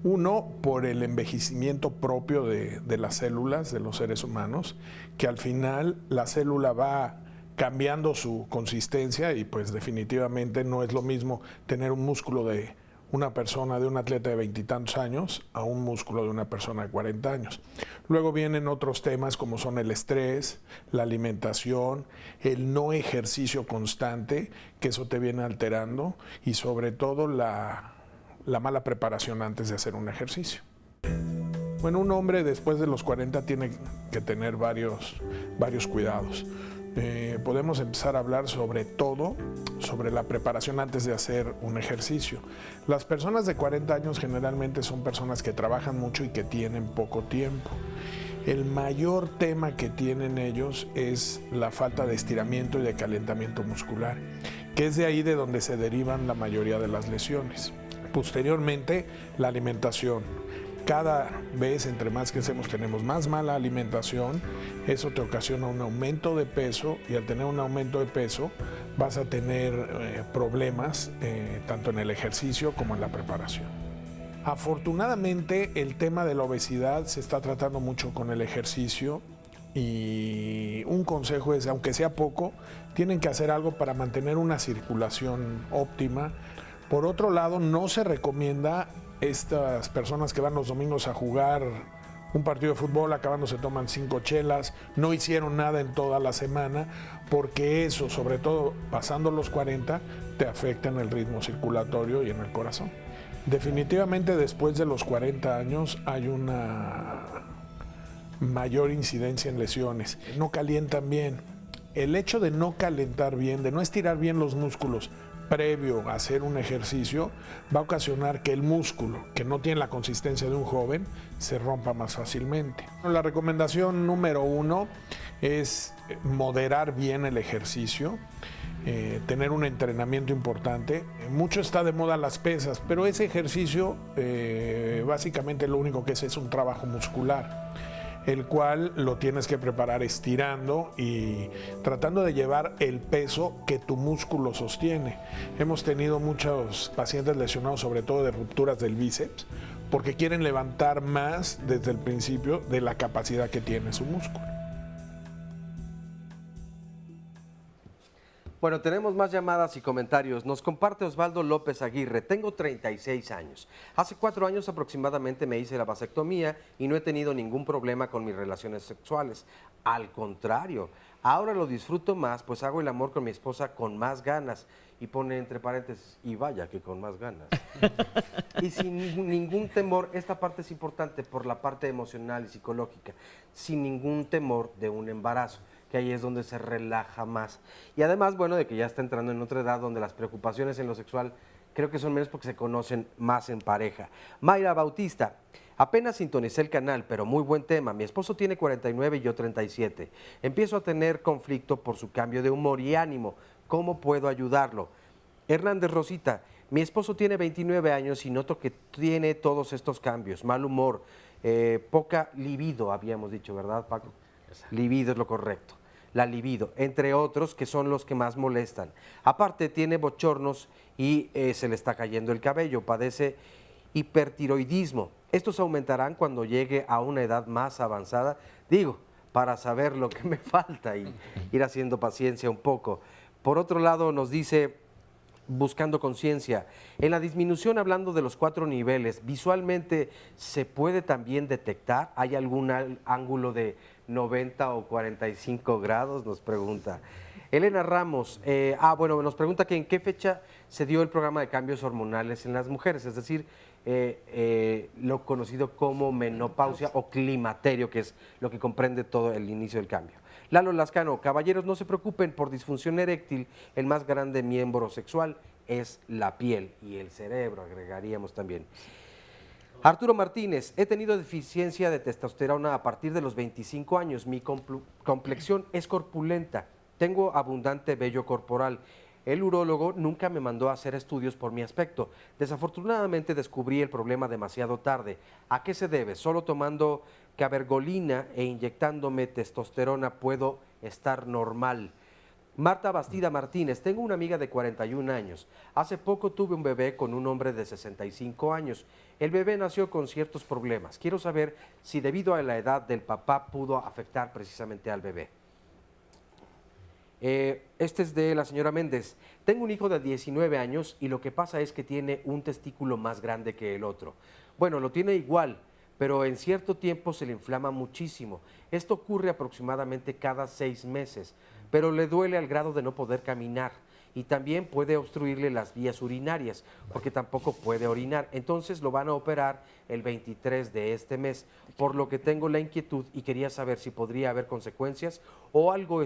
Uno, por el envejecimiento propio de las células de los seres humanos, que al final la célula va cambiando su consistencia y pues definitivamente no es lo mismo tener un músculo de una persona, de un atleta de 20 y tantos años, a un músculo de una persona de 40 años. Luego vienen otros temas como son el estrés, la alimentación, el no ejercicio constante, que eso te viene alterando, y sobre todo la mala preparación antes de hacer un ejercicio. Bueno, un hombre después de los 40 tiene que tener varios cuidados. Podemos empezar a hablar sobre todo sobre la preparación antes de hacer un ejercicio. Las personas de 40 años generalmente son personas que trabajan mucho y que tienen poco tiempo. El mayor tema que tienen ellos es la falta de estiramiento y de calentamiento muscular, que es de ahí de donde se derivan la mayoría de las lesiones. Posteriormente, la alimentación. Cada vez, entre más crecemos, tenemos más mala alimentación, eso te ocasiona un aumento de peso y al tener un aumento de peso vas a tener problemas tanto en el ejercicio como en la preparación. Afortunadamente, el tema de la obesidad se está tratando mucho con el ejercicio y un consejo es, aunque sea poco, tienen que hacer algo para mantener una circulación óptima. Por otro lado, no se recomienda estas personas que van los domingos a jugar un partido de fútbol, acabando se toman 5 chelas, no hicieron nada en toda la semana, porque eso, sobre todo pasando los 40, te afecta en el ritmo circulatorio y en el corazón. Definitivamente después de los 40 años hay una mayor incidencia en lesiones. No calientan bien. El hecho de no calentar bien, de no estirar bien los músculos previo a hacer un ejercicio, va a ocasionar que el músculo, que no tiene la consistencia de un joven, se rompa más fácilmente. La recomendación número 1 es moderar bien el ejercicio, tener un entrenamiento importante. Mucho está de moda las pesas, pero ese ejercicio básicamente lo único que es un trabajo muscular. el cual lo tienes que preparar estirando y tratando de llevar el peso que tu músculo sostiene. Hemos tenido muchos pacientes lesionados, sobre todo de rupturas del bíceps, porque quieren levantar más desde el principio de la capacidad que tiene su músculo. Bueno, tenemos más llamadas y comentarios. Nos comparte Osvaldo López Aguirre. Tengo 36 años. Hace 4 años aproximadamente me hice la vasectomía y no he tenido ningún problema con mis relaciones sexuales. Al contrario, ahora lo disfruto más, pues hago el amor con mi esposa con más ganas. Y pone entre paréntesis, y vaya que con más ganas. Y sin ningún temor, esta parte es importante por la parte emocional y psicológica, sin ningún temor de un embarazo, que ahí es donde se relaja más. Y además, bueno, de que ya está entrando en otra edad donde las preocupaciones en lo sexual creo que son menos porque se conocen más en pareja. Mayra Bautista, apenas sintonicé el canal, pero muy buen tema. Mi esposo tiene 49 y yo 37. Empiezo a tener conflicto por su cambio de humor y ánimo. ¿Cómo puedo ayudarlo? Hernández Rosita, mi esposo tiene 29 años y noto que tiene todos estos cambios. Mal humor, poca libido, habíamos dicho, ¿verdad, Paco? Libido es lo correcto. La libido, entre otros que son los que más molestan. Aparte tiene bochornos y se le está cayendo el cabello, padece hipertiroidismo. Estos aumentarán cuando llegue a una edad más avanzada, digo, para saber lo que me falta y ir haciendo paciencia un poco. Por otro lado nos dice, buscando conciencia, en la disminución hablando de los 4 niveles, ¿visualmente se puede también detectar? ¿Hay algún ángulo de 90 o 45 grados? Nos pregunta. Elena Ramos, bueno, nos pregunta que en qué fecha se dio el programa de cambios hormonales en las mujeres, es decir, lo conocido como menopausia o climaterio, que es lo que comprende todo el inicio del cambio. Lalo Lascano, caballeros, no se preocupen por disfunción eréctil, el más grande miembro sexual es la piel y el cerebro, agregaríamos también. Arturo Martínez, he tenido deficiencia de testosterona a partir de los 25 años, mi complexión es corpulenta, tengo abundante vello corporal. El urólogo nunca me mandó a hacer estudios por mi aspecto. Desafortunadamente descubrí el problema demasiado tarde. ¿A qué se debe? Solo tomando cabergolina e inyectándome testosterona puedo estar normal. Marta Bastida Martínez, tengo una amiga de 41 años. Hace poco tuve un bebé con un hombre de 65 años. El bebé nació con ciertos problemas. Quiero saber si debido a la edad del papá pudo afectar precisamente al bebé. Este es de la señora Méndez. Tengo un hijo de 19 años y lo que pasa es que tiene un testículo más grande que el otro. Bueno, lo tiene igual, pero en cierto tiempo se le inflama muchísimo. Esto ocurre aproximadamente cada 6 meses, pero le duele al grado de no poder caminar y también puede obstruirle las vías urinarias porque tampoco puede orinar. Entonces lo van a operar el 23 de este mes, por lo que tengo la inquietud y quería saber si podría haber consecuencias o algo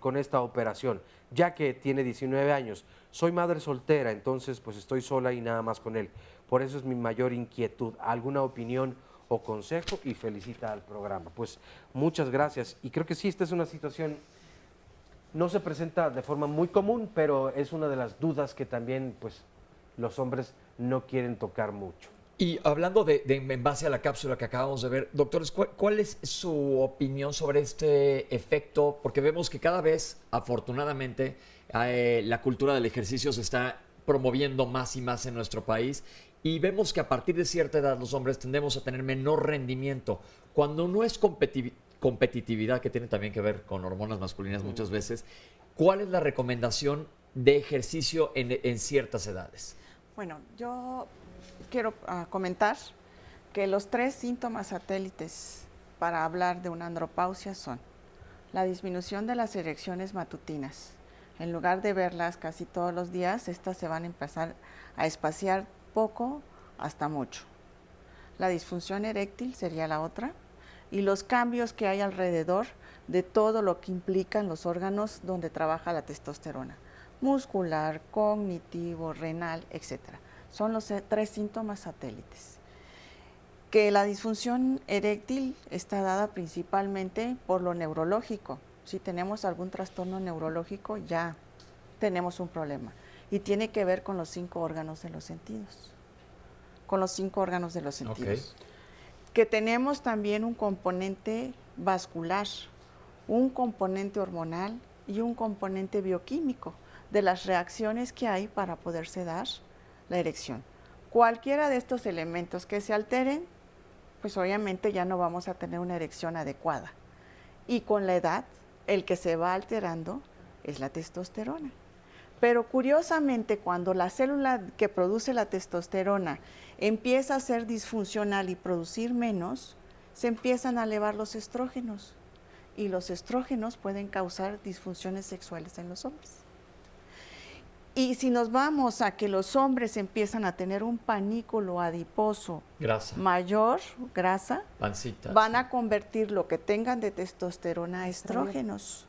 con esta operación, ya que tiene 19 años. Soy madre soltera, entonces pues estoy sola y nada más con él. Por eso es mi mayor inquietud. ¿Alguna opinión o consejo? Y felicita al programa. Pues muchas gracias. Y creo que sí, esta es una situación, no se presenta de forma muy común, pero es una de las dudas que también pues los hombres no quieren tocar mucho. Y hablando en base a la cápsula que acabamos de ver, doctores, ¿cuál es su opinión sobre este efecto? Porque vemos que cada vez, afortunadamente, la cultura del ejercicio se está promoviendo más y más en nuestro país y vemos que a partir de cierta edad los hombres tendemos a tener menor rendimiento. Cuando no es competitividad, que tiene también que ver con hormonas masculinas muchas veces, ¿cuál es la recomendación de ejercicio en ciertas edades? Bueno, yo quiero comentar que los 3 síntomas satélites para hablar de una andropausia son la disminución de las erecciones matutinas. En lugar de verlas casi todos los días, estas se van a empezar a espaciar poco hasta mucho. La disfunción eréctil sería la otra, y los cambios que hay alrededor de todo lo que implican los órganos donde trabaja la testosterona, muscular, cognitivo, renal, etcétera. Son los 3 síntomas satélites. Que la disfunción eréctil está dada principalmente por lo neurológico. Si tenemos algún trastorno neurológico, ya tenemos un problema. Y tiene que ver con los 5 órganos de los sentidos. Con los 5 órganos de los sentidos. Okay. que tenemos también un componente vascular, un componente hormonal y un componente bioquímico de las reacciones que hay para poderse dar la erección. Cualquiera de estos elementos que se alteren, pues obviamente ya no vamos a tener una erección adecuada. Y con la edad, el que se va alterando es la testosterona. Pero curiosamente, cuando la célula que produce la testosterona empieza a ser disfuncional y producir menos, se empiezan a elevar los estrógenos. Y los estrógenos pueden causar disfunciones sexuales en los hombres. Y si nos vamos a que los hombres empiezan a tener un panículo adiposo mayor, grasa, pancita, van a convertir lo que tengan de testosterona a estrógenos.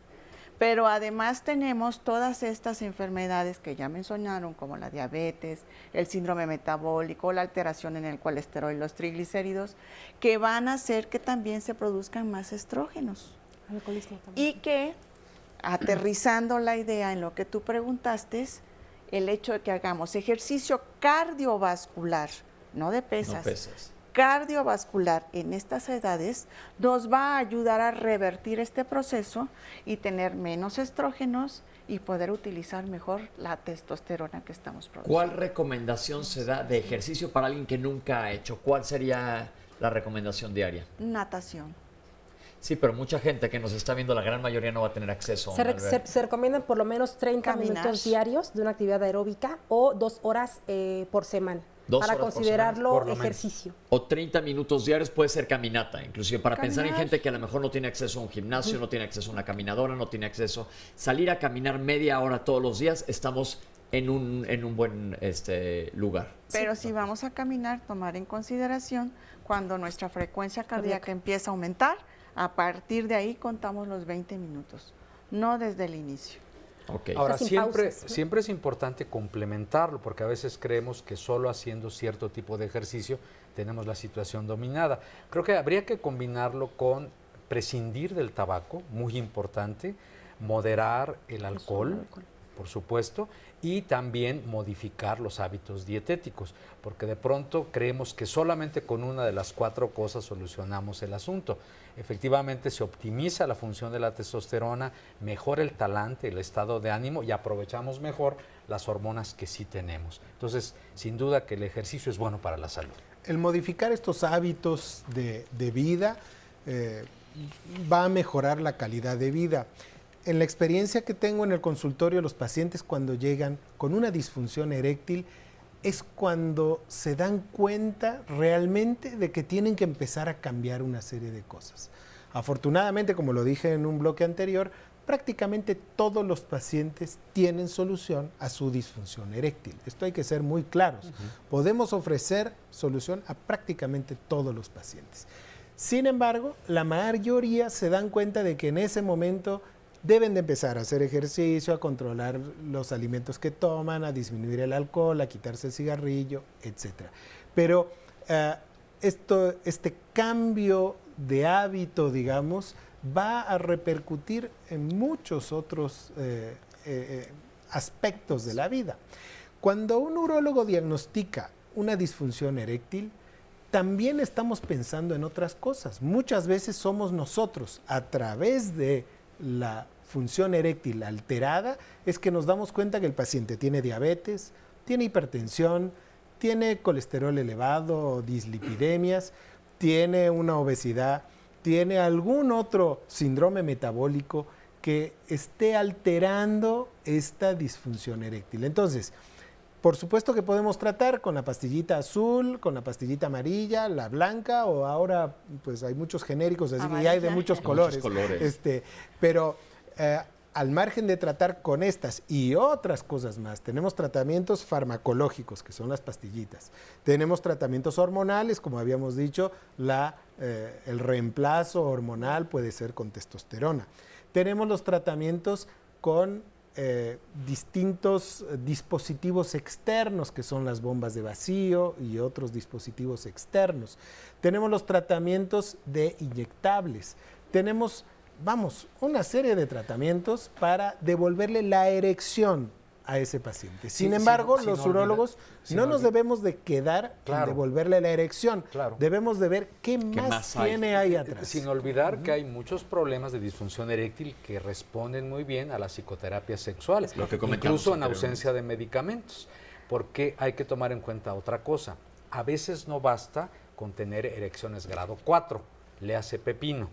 Pero además tenemos todas estas enfermedades que ya mencionaron, como la diabetes, el síndrome metabólico, la alteración en el colesterol y los triglicéridos, que van a hacer que también se produzcan más estrógenos. Y que, aterrizando la idea en lo que tú preguntaste, el hecho de que hagamos ejercicio cardiovascular, no de pesas, cardiovascular en estas edades, nos va a ayudar a revertir este proceso y tener menos estrógenos y poder utilizar mejor la testosterona que estamos produciendo. ¿Cuál recomendación se da de ejercicio para alguien que nunca ha hecho? ¿Cuál sería la recomendación diaria? Natación. Sí, pero mucha gente que nos está viendo, la gran mayoría no va a tener acceso. Se recomiendan por lo menos 30 minutos diarios de una actividad aeróbica o 2 horas por semana. Para considerarlo ejercicio. O 30 minutos diarios puede ser caminata, inclusive para pensar en gente que a lo mejor no tiene acceso a un gimnasio, no tiene acceso a una caminadora, no tiene acceso. Salir a caminar media hora todos los días, estamos en un buen lugar. Pero si vamos a caminar, tomar en consideración cuando nuestra frecuencia cardíaca empieza a aumentar, a partir de ahí contamos los 20 minutos, no desde el inicio. Okay. Ahora, siempre es importante complementarlo, porque a veces creemos que solo haciendo cierto tipo de ejercicio tenemos la situación dominada. Creo que habría que combinarlo con prescindir del tabaco, muy importante, moderar el alcohol, por supuesto, y también modificar los hábitos dietéticos, porque de pronto creemos que solamente con una de las 4 cosas solucionamos el asunto. Efectivamente se optimiza la función de la testosterona, mejora el talante, el estado de ánimo y aprovechamos mejor las hormonas que sí tenemos. Entonces, sin duda que el ejercicio es bueno para la salud. El modificar estos hábitos de vida va a mejorar la calidad de vida. En la experiencia que tengo en el consultorio, los pacientes cuando llegan con una disfunción eréctil es cuando se dan cuenta realmente de que tienen que empezar a cambiar una serie de cosas. Afortunadamente, como lo dije en un bloque anterior, prácticamente todos los pacientes tienen solución a su disfunción eréctil. Esto hay que ser muy claros. Podemos ofrecer solución a prácticamente todos los pacientes. Sin embargo, la mayoría se dan cuenta de que en ese momento deben de empezar a hacer ejercicio, a controlar los alimentos que toman, a disminuir el alcohol, a quitarse el cigarrillo, etc. Pero este cambio de hábito, digamos, va a repercutir en muchos otros aspectos de la vida. Cuando un urólogo diagnostica una disfunción eréctil, también estamos pensando en otras cosas. Muchas veces somos nosotros, a través de la función eréctil alterada, es que nos damos cuenta que el paciente tiene diabetes, tiene hipertensión, tiene colesterol elevado, dislipidemias, tiene una obesidad, tiene algún otro síndrome metabólico que esté alterando esta disfunción eréctil. Entonces, por supuesto que podemos tratar con la pastillita azul, con la pastillita amarilla, la blanca, o ahora pues hay muchos genéricos, así que ya hay de muchos colores. Pero al margen de tratar con estas y otras cosas más, tenemos tratamientos farmacológicos, que son las pastillitas. Tenemos tratamientos hormonales, como habíamos dicho, el reemplazo hormonal puede ser con testosterona. Tenemos los tratamientos con distintos dispositivos externos, que son las bombas de vacío y otros dispositivos externos. Tenemos los tratamientos de inyectables. Tenemos, una serie de tratamientos para devolverle la erección a ese paciente. Sin embargo, los urólogos no nos debemos de quedar en devolverle la erección. Debemos de ver qué más tiene ahí atrás. Sin olvidar que hay muchos problemas de disfunción eréctil que responden muy bien a las psicoterapias sexuales, incluso en ausencia de medicamentos, porque hay que tomar en cuenta otra cosa. A veces no basta con tener erecciones grado 4, le hace pepino.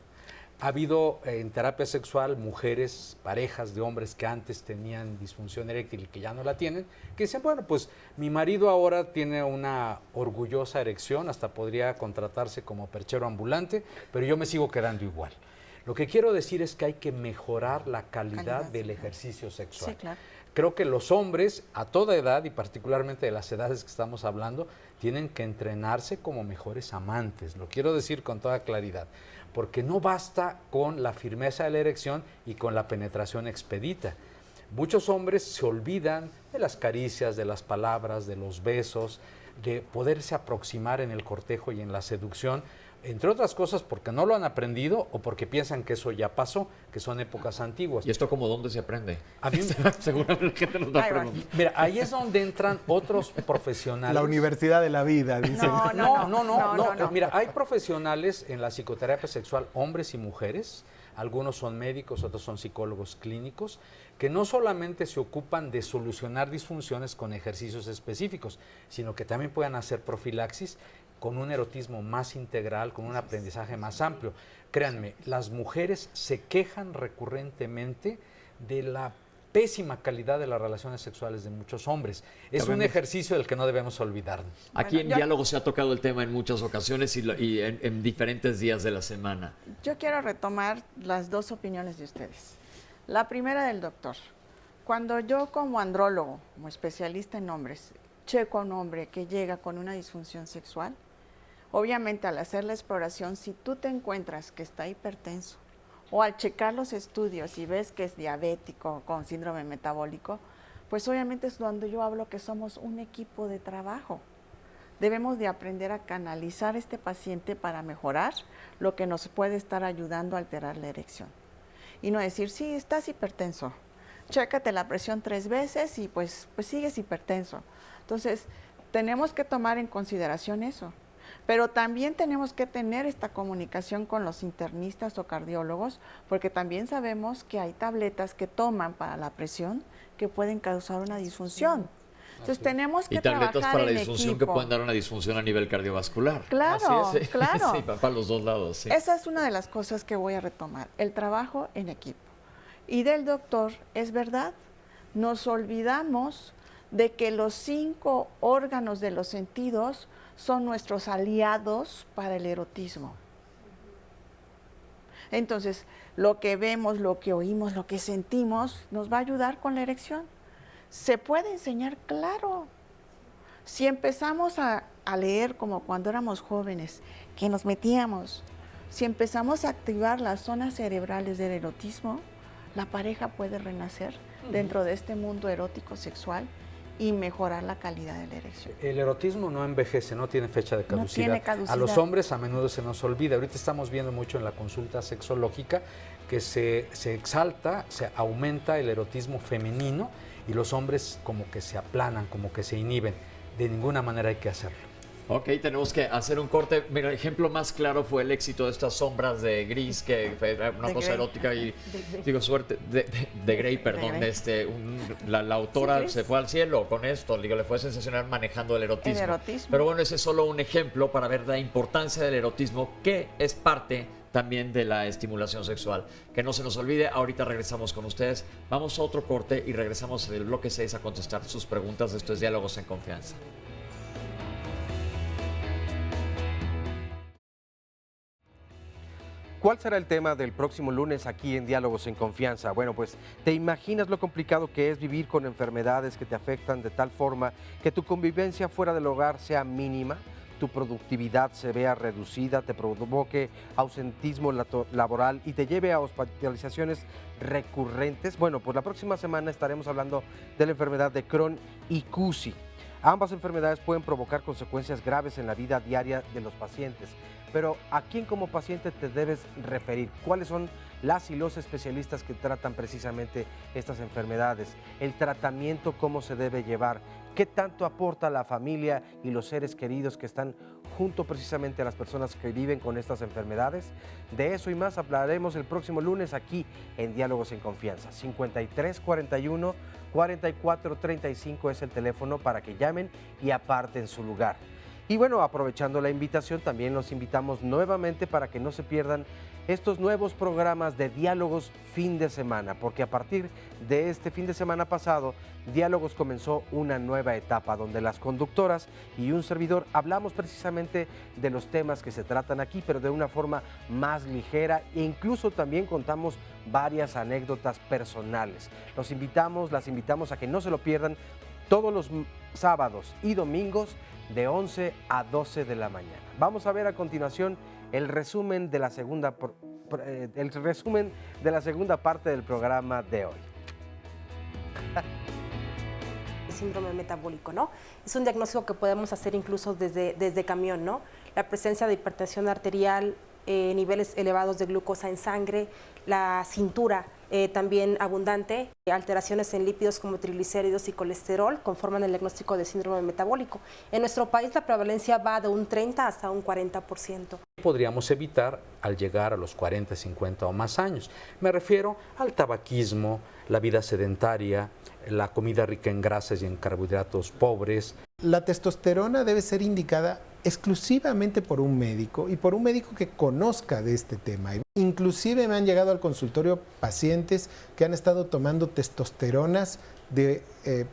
Ha habido en terapia sexual mujeres, parejas de hombres que antes tenían disfunción eréctil y que ya no la tienen, que dicen, bueno, pues mi marido ahora tiene una orgullosa erección, hasta podría contratarse como perchero ambulante, pero yo me sigo quedando igual. Lo que quiero decir es que hay que mejorar la calidad del ejercicio sexual. Sí, claro. Creo que los hombres a toda edad, y particularmente de las edades que estamos hablando, tienen que entrenarse como mejores amantes. Lo quiero decir con toda claridad, porque no basta con la firmeza de la erección y con la penetración expedita. Muchos hombres se olvidan de las caricias, de las palabras, de los besos, de poderse aproximar en el cortejo y en la seducción, entre otras cosas porque no lo han aprendido o porque piensan que eso ya pasó, que son épocas antiguas. ¿Y esto como dónde se aprende? A mí, seguramente la gente nos va a preguntar. Mira, ahí es donde entran otros profesionales. La universidad de la vida, dicen. No. Mira, hay profesionales en la psicoterapia sexual, hombres y mujeres, algunos son médicos, otros son psicólogos clínicos, que no solamente se ocupan de solucionar disfunciones con ejercicios específicos, sino que también puedan hacer profilaxis con un erotismo más integral, con un aprendizaje más amplio. Créanme, las mujeres se quejan recurrentemente de la pésima calidad de las relaciones sexuales de muchos hombres. Es un ejercicio del que no debemos olvidarnos. Aquí en Diálogo se ha tocado el tema en muchas ocasiones y en diferentes días de la semana. Yo quiero retomar las dos opiniones de ustedes. La primera del doctor. Cuando yo como andrólogo, como especialista en hombres, checo a un hombre que llega con una disfunción sexual, obviamente al hacer la exploración, si tú te encuentras que está hipertenso o al checar los estudios y ves que es diabético con síndrome metabólico, pues obviamente es donde yo hablo que somos un equipo de trabajo. Debemos de aprender a canalizar a este paciente para mejorar lo que nos puede estar ayudando a alterar la erección. Y no decir, sí, estás hipertenso, chécate la presión 3 veces y pues sigues hipertenso. Entonces, tenemos que tomar en consideración eso. Pero también tenemos que tener esta comunicación con los internistas o cardiólogos, porque también sabemos que hay tabletas que toman para la presión que pueden causar una disfunción. Entonces tenemos que trabajar en equipo. Y tabletas para la disfunción que pueden dar una disfunción a nivel cardiovascular. Claro, Así es, claro. Sí, para los dos lados. Sí. Esa es una de las cosas que voy a retomar, el trabajo en equipo. Y del doctor, es verdad, nos olvidamos de que los 5 órganos de los sentidos son nuestros aliados para el erotismo. Entonces, lo que vemos, lo que oímos, lo que sentimos, nos va a ayudar con la erección. ¿Se puede enseñar? Claro. Si empezamos a leer como cuando éramos jóvenes, que nos metíamos, si empezamos a activar las zonas cerebrales del erotismo, la pareja puede renacer dentro de este mundo erótico sexual y mejorar la calidad de la erección. El erotismo no envejece, no tiene fecha de caducidad. No tiene caducidad. A los hombres a menudo se nos olvida. Ahorita estamos viendo mucho en la consulta sexológica que se exalta, se aumenta el erotismo femenino y los hombres como que se aplanan, como que se inhiben. De ninguna manera hay que hacerlo. Ok, tenemos que hacer un corte. Mira, el ejemplo más claro fue el éxito de estas sombras de Gris, que fue una cosa erótica y, digo, suerte, de Grey, perdón, la autora se fue al cielo con esto, digo, le fue sensacional manejando el erotismo. Pero bueno, ese es solo un ejemplo para ver la importancia del erotismo, que es parte también de la estimulación sexual. Que no se nos olvide, ahorita regresamos con ustedes. Vamos a otro corte y regresamos en el bloque 6 a contestar sus preguntas. Esto es Diálogos en Confianza. ¿Cuál será el tema del próximo lunes aquí en Diálogos en Confianza? Bueno, pues, ¿te imaginas lo complicado que es vivir con enfermedades que te afectan de tal forma que tu convivencia fuera del hogar sea mínima, tu productividad se vea reducida, te provoque ausentismo laboral y te lleve a hospitalizaciones recurrentes? Bueno, pues la próxima semana estaremos hablando de la enfermedad de Crohn y Cusi. Ambas enfermedades pueden provocar consecuencias graves en la vida diaria de los pacientes. Pero ¿a quién como paciente te debes referir? ¿Cuáles son las y los especialistas que tratan precisamente estas enfermedades? El tratamiento, ¿cómo se debe llevar? ¿Qué tanto aporta la familia y los seres queridos que están junto precisamente a las personas que viven con estas enfermedades? De eso y más hablaremos el próximo lunes aquí en Diálogos en Confianza. 5341-4435 es el teléfono para que llamen y aparten su lugar. Y bueno, aprovechando la invitación, también los invitamos nuevamente para que no se pierdan estos nuevos programas de Diálogos fin de semana, porque a partir de este fin de semana pasado, Diálogos comenzó una nueva etapa donde las conductoras y un servidor hablamos precisamente de los temas que se tratan aquí, pero de una forma más ligera e incluso también contamos varias anécdotas personales. Las invitamos a que no se lo pierdan todos los sábados y domingos de 11 a 12 de la mañana. Vamos a ver a continuación el resumen de la segunda parte del programa de hoy. Síndrome metabólico, ¿no? Es un diagnóstico que podemos hacer incluso desde camión, ¿no? La presencia de hipertensión arterial, niveles elevados de glucosa en sangre, la cintura también abundante, alteraciones en lípidos como triglicéridos y colesterol conforman el diagnóstico de síndrome metabólico. En nuestro país la prevalencia va de un 30 hasta un 40%. Podríamos evitar al llegar a los 40, 50 o más años. Me refiero al tabaquismo, la vida sedentaria, la comida rica en grasas y en carbohidratos pobres. La testosterona debe ser indicada exclusivamente por un médico y por un médico que conozca de este tema. Inclusive me han llegado al consultorio pacientes que han estado tomando testosteronas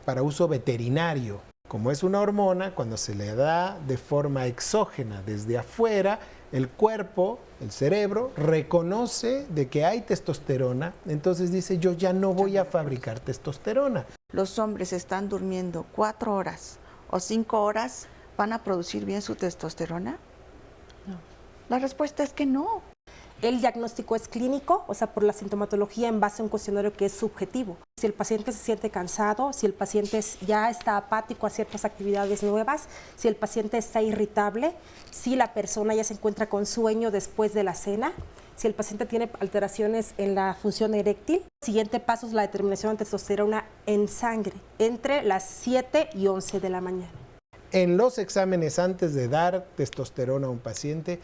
para uso veterinario. Como es una hormona, cuando se le da de forma exógena desde afuera, el cuerpo, el cerebro, reconoce de que hay testosterona, entonces dice, yo ya no voy a fabricar testosterona. Los hombres están durmiendo 4 horas o 5 horas, ¿van a producir bien su testosterona? No. La respuesta es que no. El diagnóstico es clínico, o sea, por la sintomatología en base a un cuestionario que es subjetivo. Si el paciente se siente cansado, si el paciente ya está apático a ciertas actividades nuevas, si el paciente está irritable, si la persona ya se encuentra con sueño después de la cena, si el paciente tiene alteraciones en la función eréctil. El siguiente paso es la determinación de testosterona en sangre entre las 7 y 11 de la mañana. En los exámenes antes de dar testosterona a un paciente,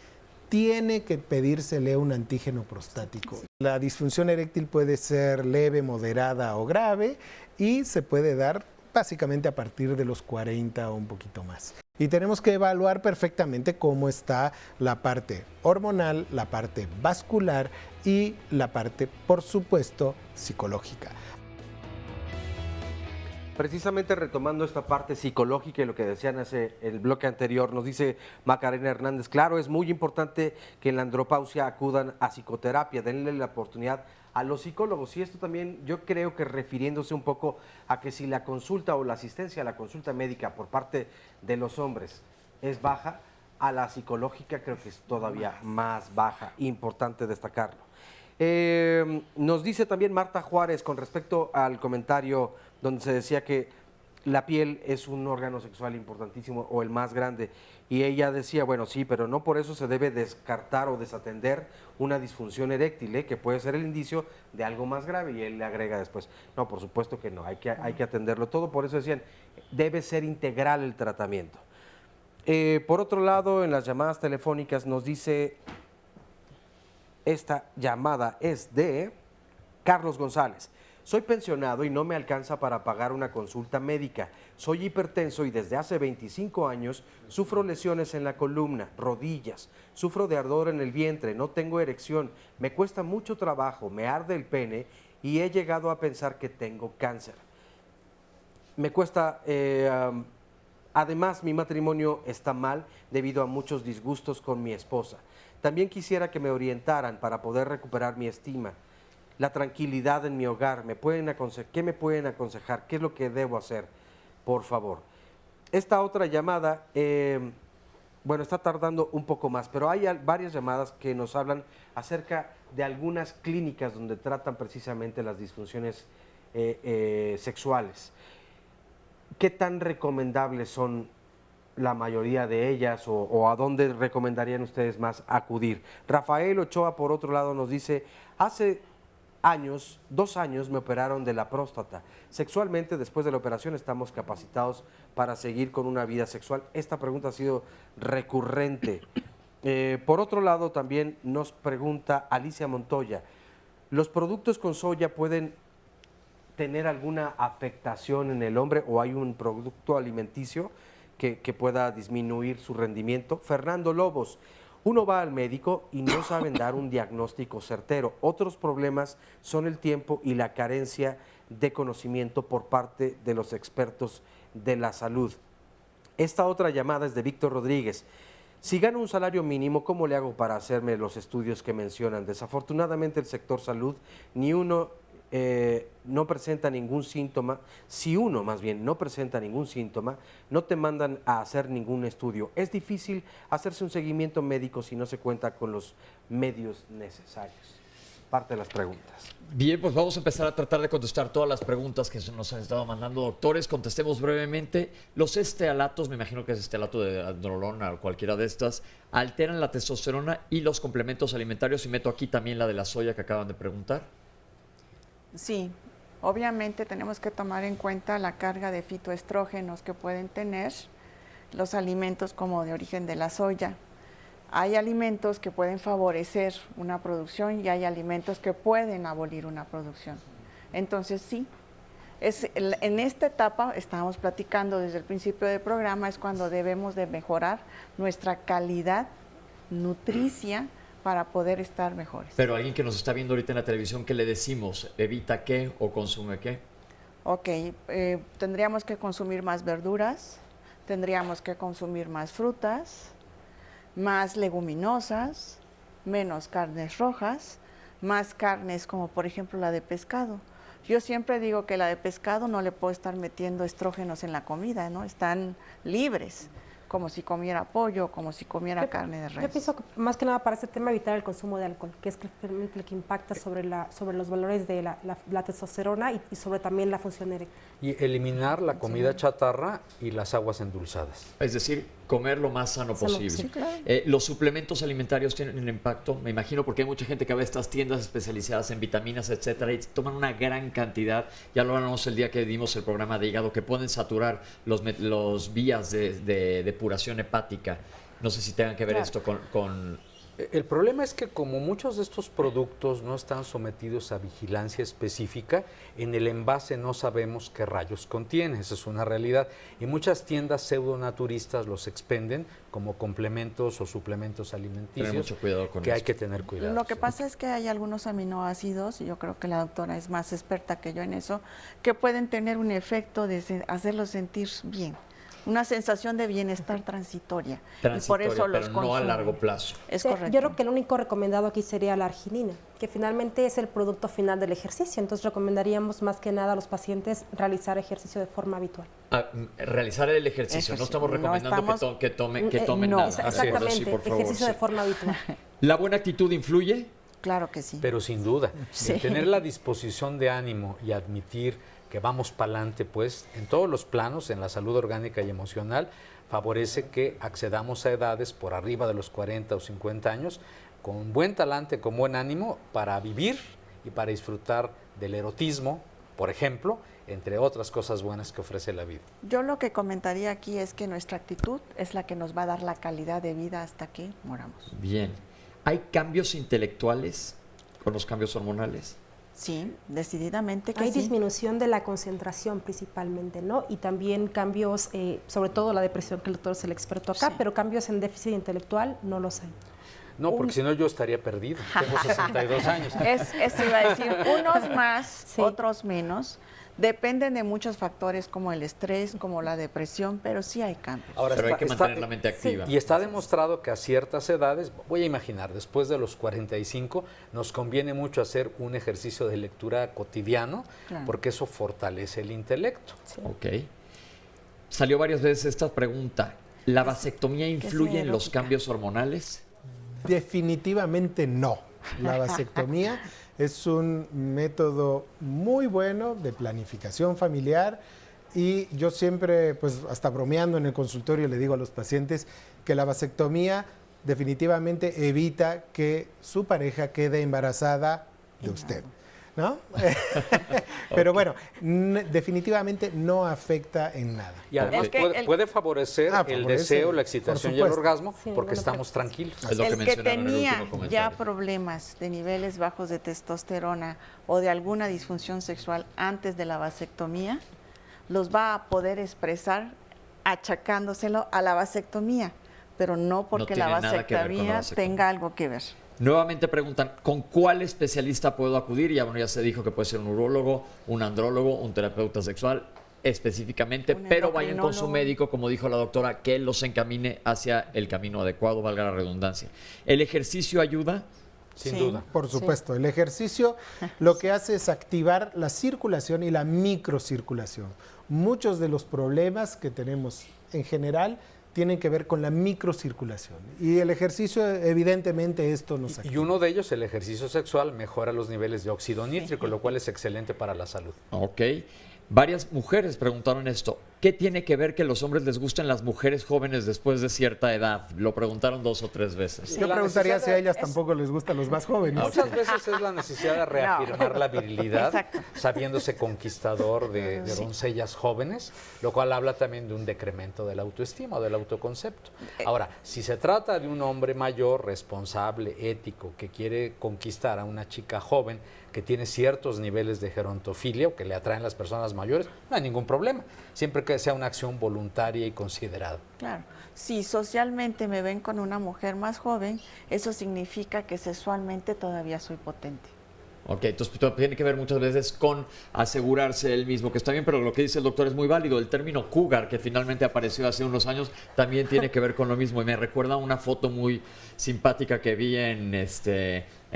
tiene que pedírsele un antígeno prostático. La disfunción eréctil puede ser leve, moderada o grave y se puede dar básicamente a partir de los 40 o un poquito más. Y tenemos que evaluar perfectamente cómo está la parte hormonal, la parte vascular y la parte, por supuesto, psicológica. Precisamente retomando esta parte psicológica y lo que decían hace el bloque anterior, nos dice Macarena Hernández, claro, es muy importante que en la andropausia acudan a psicoterapia, denle la oportunidad a los psicólogos. Y esto también yo creo que refiriéndose un poco a que si la consulta o la asistencia a la consulta médica por parte de los hombres es baja, a la psicológica creo que es todavía más baja, importante destacarlo. Nos dice también Marta Juárez con respecto al comentario donde se decía que la piel es un órgano sexual importantísimo o el más grande. Y ella decía, bueno, sí, pero no por eso se debe descartar o desatender una disfunción eréctil, que puede ser el indicio de algo más grave. Y él le agrega después, no, por supuesto que no, hay que atenderlo todo. Por eso decían, debe ser integral el tratamiento. Por otro lado, en las llamadas telefónicas nos dice, esta llamada es de Carlos González. Soy pensionado y no me alcanza para pagar una consulta médica. Soy hipertenso y desde hace 25 años sufro lesiones en la columna, rodillas, sufro de ardor en el vientre, no tengo erección, me cuesta mucho trabajo, me arde el pene y he llegado a pensar que tengo cáncer. Me cuesta, además mi matrimonio está mal debido a muchos disgustos con mi esposa. También quisiera que me orientaran para poder recuperar mi estima, la tranquilidad en mi hogar. ¿Qué me pueden aconsejar? ¿Qué es lo que debo hacer? Por favor. Esta otra llamada, bueno, está tardando un poco más, pero hay varias llamadas que nos hablan acerca de algunas clínicas donde tratan precisamente las disfunciones sexuales. ¿qué tan recomendables son la mayoría de ellas o a dónde recomendarían ustedes más acudir? Rafael Ochoa, por otro lado, nos dice, hace 2 años me operaron de la próstata. Sexualmente, después de la operación, ¿estamos capacitados para seguir con una vida sexual? Esta pregunta ha sido recurrente. Por otro lado, también nos pregunta Alicia Montoya, ¿los productos con soya pueden tener alguna afectación en el hombre o hay un producto alimenticio que pueda disminuir su rendimiento? Fernando Lobos, uno va al médico y no saben dar un diagnóstico certero. Otros problemas son el tiempo y la carencia de conocimiento por parte de los expertos de la salud. Esta otra llamada es de Víctor Rodríguez. Si gano un salario mínimo, ¿cómo le hago para hacerme los estudios que mencionan? Desafortunadamente el sector salud, ni uno no presenta ningún síntoma. Si uno más bien no presenta ningún síntoma, no te mandan a hacer ningún estudio. Es difícil hacerse un seguimiento médico si no se cuenta con los medios necesarios. Parte de las preguntas. Bien, pues vamos a empezar a tratar de contestar todas las preguntas que nos han estado mandando doctores. Contestemos brevemente. Los estelatos, me imagino que es estelato de androlona o cualquiera de estas, alteran la testosterona y los complementos alimentarios. Y meto aquí también la de la soya que acaban de preguntar. Sí, obviamente tenemos que tomar en cuenta la carga de fitoestrógenos que pueden tener los alimentos como de origen de la soya. Hay alimentos que pueden favorecer una producción y hay alimentos que pueden abolir una producción. Entonces sí, en esta etapa, estábamos platicando desde el principio del programa, es cuando debemos de mejorar nuestra calidad nutricia para poder estar mejores. Pero alguien que nos está viendo ahorita en la televisión, ¿qué le decimos? ¿Evita qué o consume qué? Ok, tendríamos que consumir más verduras, tendríamos que consumir más frutas, más leguminosas, menos carnes rojas, más carnes como por ejemplo la de pescado. Yo siempre digo que la de pescado no le puedo estar metiendo estrógenos en la comida, ¿no? Están libres, como si comiera pollo, como si comiera carne de res. Yo pienso que más que nada para este tema evitar el consumo de alcohol, que es realmente el que impacta sobre los valores de la testosterona y sobre también la función eréctil. Y eliminar la comida chatarra y las aguas endulzadas. Es decir, comer lo más sano posible. Sí, claro. Los suplementos alimentarios tienen un impacto, me imagino, porque hay mucha gente que va a estas tiendas especializadas en vitaminas, etcétera, y toman una gran cantidad. Ya lo hablamos el día que dimos el programa de hígado, que pueden saturar los vías de depuración hepática. No sé si tengan que ver esto con... El problema es que como muchos de estos productos no están sometidos a vigilancia específica, en el envase no sabemos qué rayos contiene, esa es una realidad. Y muchas tiendas pseudonaturistas los expenden como complementos o suplementos alimenticios. Mucho cuidado con que hay que tener cuidado. Lo que pasa es que hay algunos aminoácidos, y yo creo que la doctora es más experta que yo en eso, que pueden tener un efecto de hacerlos sentir bien. Una sensación de bienestar transitoria. Y por eso los pero no a largo plazo. Es correcto. Yo creo que el único recomendado aquí sería la arginina, que finalmente es el producto final del ejercicio. Entonces recomendaríamos más que nada a los pacientes realizar ejercicio de forma habitual. Realizar el ejercicio. No estamos recomendando que tomen nada. Exactamente, sí, por favor, ejercicio de forma habitual. ¿La buena actitud influye? Claro que sí. Pero sin duda. Sí. Tener la disposición de ánimo y admitir que vamos para adelante, pues, en todos los planos, en la salud orgánica y emocional, favorece que accedamos a edades por arriba de los 40 o 50 años, con buen talante, con buen ánimo, para vivir y para disfrutar del erotismo, por ejemplo, entre otras cosas buenas que ofrece la vida. Yo lo que comentaría aquí es que nuestra actitud es la que nos va a dar la calidad de vida hasta que moramos. Bien. ¿Hay cambios intelectuales con los cambios hormonales? Sí, decididamente que Hay sí. disminución de la concentración principalmente, ¿no? Y también cambios, sobre todo la depresión, que el doctor es el experto acá, pero cambios en déficit intelectual no los hay. No, porque si no yo estaría perdido. Tengo 62 años. Eso iba a decir, unos más, otros menos. Dependen de muchos factores como el estrés, como la depresión, pero sí hay cambios. Ahora, pero hay que mantener la mente activa. Y está demostrado que a ciertas edades, voy a imaginar, después de los 45, nos conviene mucho hacer un ejercicio de lectura cotidiano, porque eso fortalece el intelecto. Sí. Ok. Salió varias veces esta pregunta. ¿La vasectomía influye en los cambios hormonales? Definitivamente no. La vasectomía es un método muy bueno de planificación familiar Y yo siempre, pues hasta bromeando en el consultorio, le digo a los pacientes que la vasectomía definitivamente evita que su pareja quede embarazada de usted, ¿no? Pero bueno, definitivamente no afecta en nada. Y además puede favorecer el deseo, la excitación y el orgasmo, porque estamos tranquilos. El que tenía ya problemas de niveles bajos de testosterona o de alguna disfunción sexual antes de la vasectomía, los va a poder expresar achacándoselo a la vasectomía, pero no porque la vasectomía tenga algo que ver. Nuevamente preguntan, ¿con cuál especialista puedo acudir? Ya se dijo que puede ser un urólogo, un andrólogo, un terapeuta sexual, específicamente, pero vayan con su médico, como dijo la doctora, que los encamine hacia el camino adecuado, valga la redundancia. ¿El ejercicio ayuda? Sin duda. Por supuesto, el ejercicio lo que hace es activar la circulación y la microcirculación. Muchos de los problemas que tenemos en general tienen que ver con la microcirculación. Y el ejercicio, evidentemente, esto nos ayuda. Y uno de ellos, el ejercicio sexual, mejora los niveles de óxido nítrico, lo cual es excelente para la salud. Ok. Varias mujeres preguntaron esto. ¿Qué tiene que ver que los hombres les gusten las mujeres jóvenes después de cierta edad? Lo preguntaron 2 o 3 veces. Yo preguntaría si a ellas tampoco les gustan los más jóvenes. Muchas veces es la necesidad de reafirmar la virilidad, sabiéndose conquistador de doncellas jóvenes, lo cual habla también de un decremento de la autoestima o del autoconcepto. Ahora, si se trata de un hombre mayor, responsable, ético, que quiere conquistar a una chica joven, que tiene ciertos niveles de gerontofilia o que le atraen las personas mayores, no hay ningún problema, siempre que sea una acción voluntaria y considerada. Claro, si socialmente me ven con una mujer más joven, eso significa que sexualmente todavía soy potente. Ok, entonces tiene que ver muchas veces con asegurarse él mismo, que está bien, pero lo que dice el doctor es muy válido. El término cougar, que finalmente apareció hace unos años, también tiene que ver con lo mismo. Y me recuerda una foto muy simpática que vi en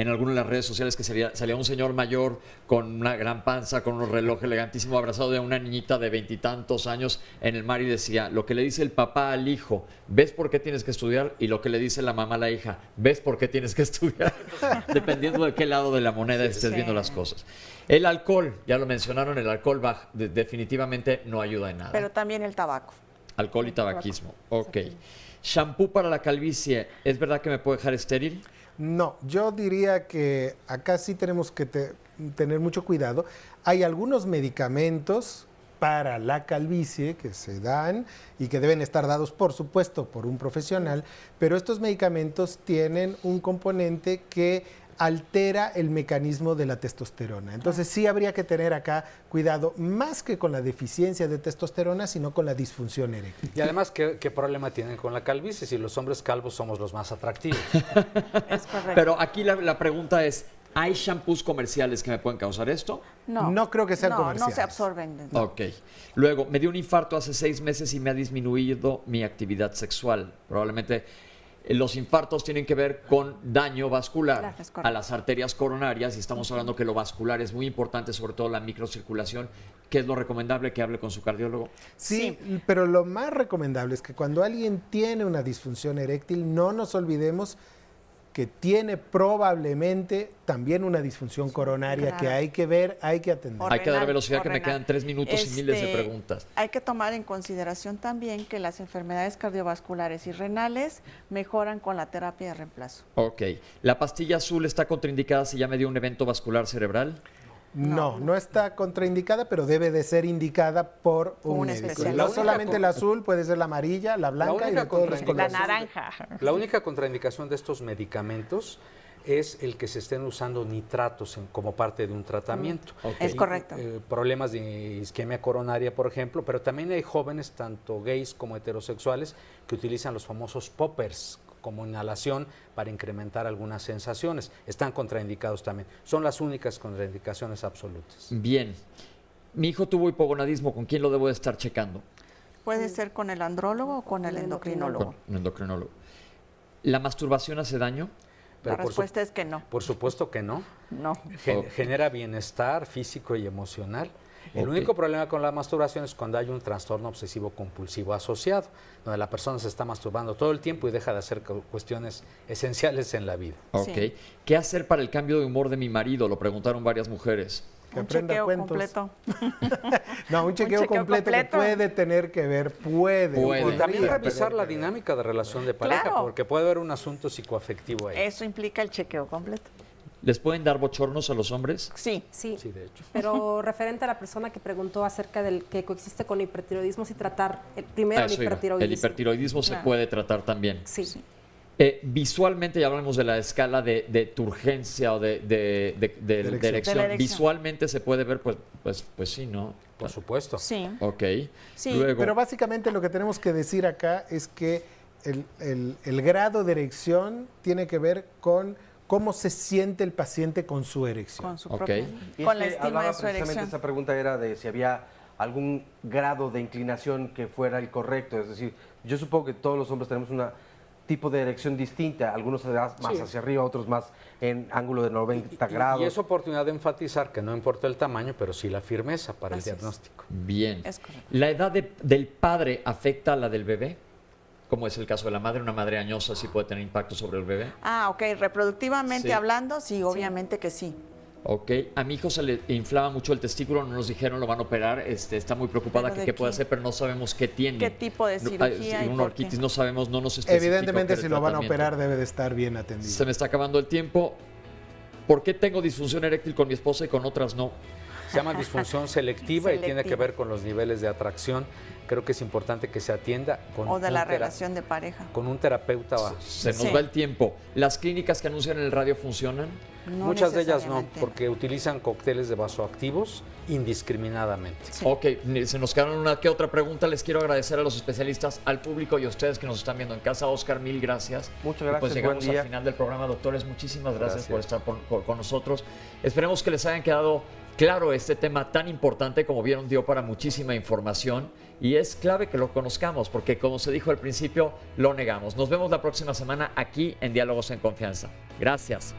algunas de las redes sociales, que salía un señor mayor con una gran panza, con un reloj elegantísimo, abrazado de una niñita de 20 y tantos años en el mar, y decía, lo que le dice el papá al hijo, ¿ves por qué tienes que estudiar? Y lo que le dice la mamá a la hija, ¿ves por qué tienes que estudiar? Dependiendo de qué lado de la moneda estés viendo las cosas. El alcohol, ya lo mencionaron, el alcohol definitivamente no ayuda en nada. Pero también el tabaco. Alcohol y tabaquismo, ok. Shampoo para la calvicie, ¿es verdad que me puede dejar estéril? No, yo diría que acá sí tenemos que tener mucho cuidado. Hay algunos medicamentos para la calvicie que se dan y que deben estar dados, por supuesto, por un profesional, pero estos medicamentos tienen un componente que altera el mecanismo de la testosterona. Entonces sí habría que tener acá cuidado, más que con la deficiencia de testosterona, sino con la disfunción eréctil. Y además, ¿qué problema tienen con la calvicie? Si los hombres calvos somos los más atractivos. Es correcto. Pero aquí la pregunta es, ¿hay shampoos comerciales que me pueden causar esto? No. No creo que sean comerciales. No se absorben. Ok. Luego, me dio un infarto hace 6 meses y me ha disminuido mi actividad sexual. Probablemente los infartos tienen que ver con daño vascular a las arterias coronarias, y estamos hablando que lo vascular es muy importante, sobre todo la microcirculación. ¿Qué es lo recomendable? Que hable con su cardiólogo. Sí, pero lo más recomendable es que cuando alguien tiene una disfunción eréctil, no nos olvidemos que tiene probablemente también una disfunción coronaria que hay que ver, hay que atender. Hay que dar velocidad, que me quedan 3 minutos y miles de preguntas. Hay que tomar en consideración también que las enfermedades cardiovasculares y renales mejoran con la terapia de reemplazo. Ok. ¿La pastilla azul está contraindicada si ya me dio un evento vascular cerebral? No está contraindicada, pero debe de ser indicada por un médico. No solamente la azul, puede ser la amarilla, la blanca y de todos los colores. La naranja. La única contraindicación de estos medicamentos es el que se estén usando nitratos como parte de un tratamiento. Es correcto. Problemas de isquemia coronaria, por ejemplo, pero también hay jóvenes, tanto gays como heterosexuales, que utilizan los famosos poppers como inhalación para incrementar algunas sensaciones. Están contraindicados también. Son las únicas contraindicaciones absolutas. Bien. Mi hijo tuvo hipogonadismo. ¿Con quién lo debo de estar checando? Puede ser con el andrólogo o con el endocrinólogo. Con el endocrinólogo. ¿La masturbación hace daño? La respuesta es que no. Por supuesto que no. No. Genera bienestar físico y emocional. El único problema con la masturbación es cuando hay un trastorno obsesivo compulsivo asociado, donde la persona se está masturbando todo el tiempo y deja de hacer cuestiones esenciales en la vida. Ok. ¿Qué hacer para el cambio de humor de mi marido? Lo preguntaron varias mujeres. Que un aprenda chequeo cuentos. completo. No, un chequeo completo que puede tener que ver, puede. Y también podría revisar tener la que ver. dinámica de relación de pareja, Claro. porque puede haber un asunto psicoafectivo ahí. Eso implica el chequeo completo. ¿Les pueden dar bochornos a los hombres? Sí. Sí, Sí, de hecho. pero referente a la persona que preguntó acerca del que coexiste con hipertiroidismo, si tratar primero el Eso iba. hipertiroidismo. El hipertiroidismo se Claro. puede tratar también. Sí. Visualmente, ya hablamos de la escala de turgencia o de erección. De la erección. Visualmente se puede ver, pues sí, ¿no? Por supuesto. Sí. Ok. Sí, Luego, Pero básicamente lo que tenemos que decir acá es que el grado de erección tiene que ver con cómo se siente el paciente con su erección. Con su Ok. propia, Y es con la que estima hablaba de su precisamente erección. esa pregunta era de si había algún grado de inclinación que fuera el correcto. Es decir, yo supongo que todos los hombres tenemos un tipo de erección distinta. Algunos se dan más Sí. hacia arriba, otros más en ángulo de 90 grados. Y es oportunidad de enfatizar que no importa el tamaño, pero sí la firmeza para Así el es. diagnóstico. bien. Es correcto. ¿La edad del padre afecta a la del bebé? Como es el caso de la madre, una madre añosa sí puede tener impacto sobre el bebé. Ah, ok. Reproductivamente Sí. hablando, sí, obviamente que sí. Ok, a mi hijo se le inflama mucho el testículo, no nos dijeron lo van a operar, está muy preocupada ¿Pero que de qué puede qué? hacer, pero no sabemos qué tiene. ¿Qué tipo de cirugía y Una por orquitis, qué? no sabemos, no nos especifica. Evidentemente, qué si lo van a tratamiento. operar, debe de estar bien atendido. Se me está acabando el tiempo. ¿Por qué tengo disfunción eréctil con mi esposa y con otras no? Se llama disfunción selectiva y tiene que Selectiva. ver con los niveles de atracción. Creo que es importante que se atienda con, O de un la tera- relación de pareja. con un terapeuta. Se nos Sí. va el tiempo. ¿Las clínicas que anuncian en el radio funcionan? No Muchas de ellas no, necesariamente. porque utilizan cócteles de vasoactivos indiscriminadamente. Ok, se nos quedaron una que otra pregunta. Les quiero agradecer a los especialistas, al público y a ustedes que nos están viendo en casa. Oscar, mil gracias. Muchas Y gracias, pues llegamos buen día. al final del programa, doctores. Muchísimas gracias, por Gracias. estar con nosotros. Esperemos que les hayan quedado claro este tema tan importante. Como vieron, dio para muchísima información y es clave que lo conozcamos porque, como se dijo al principio, lo negamos. Nos vemos la próxima semana aquí en Diálogos en Confianza. Gracias.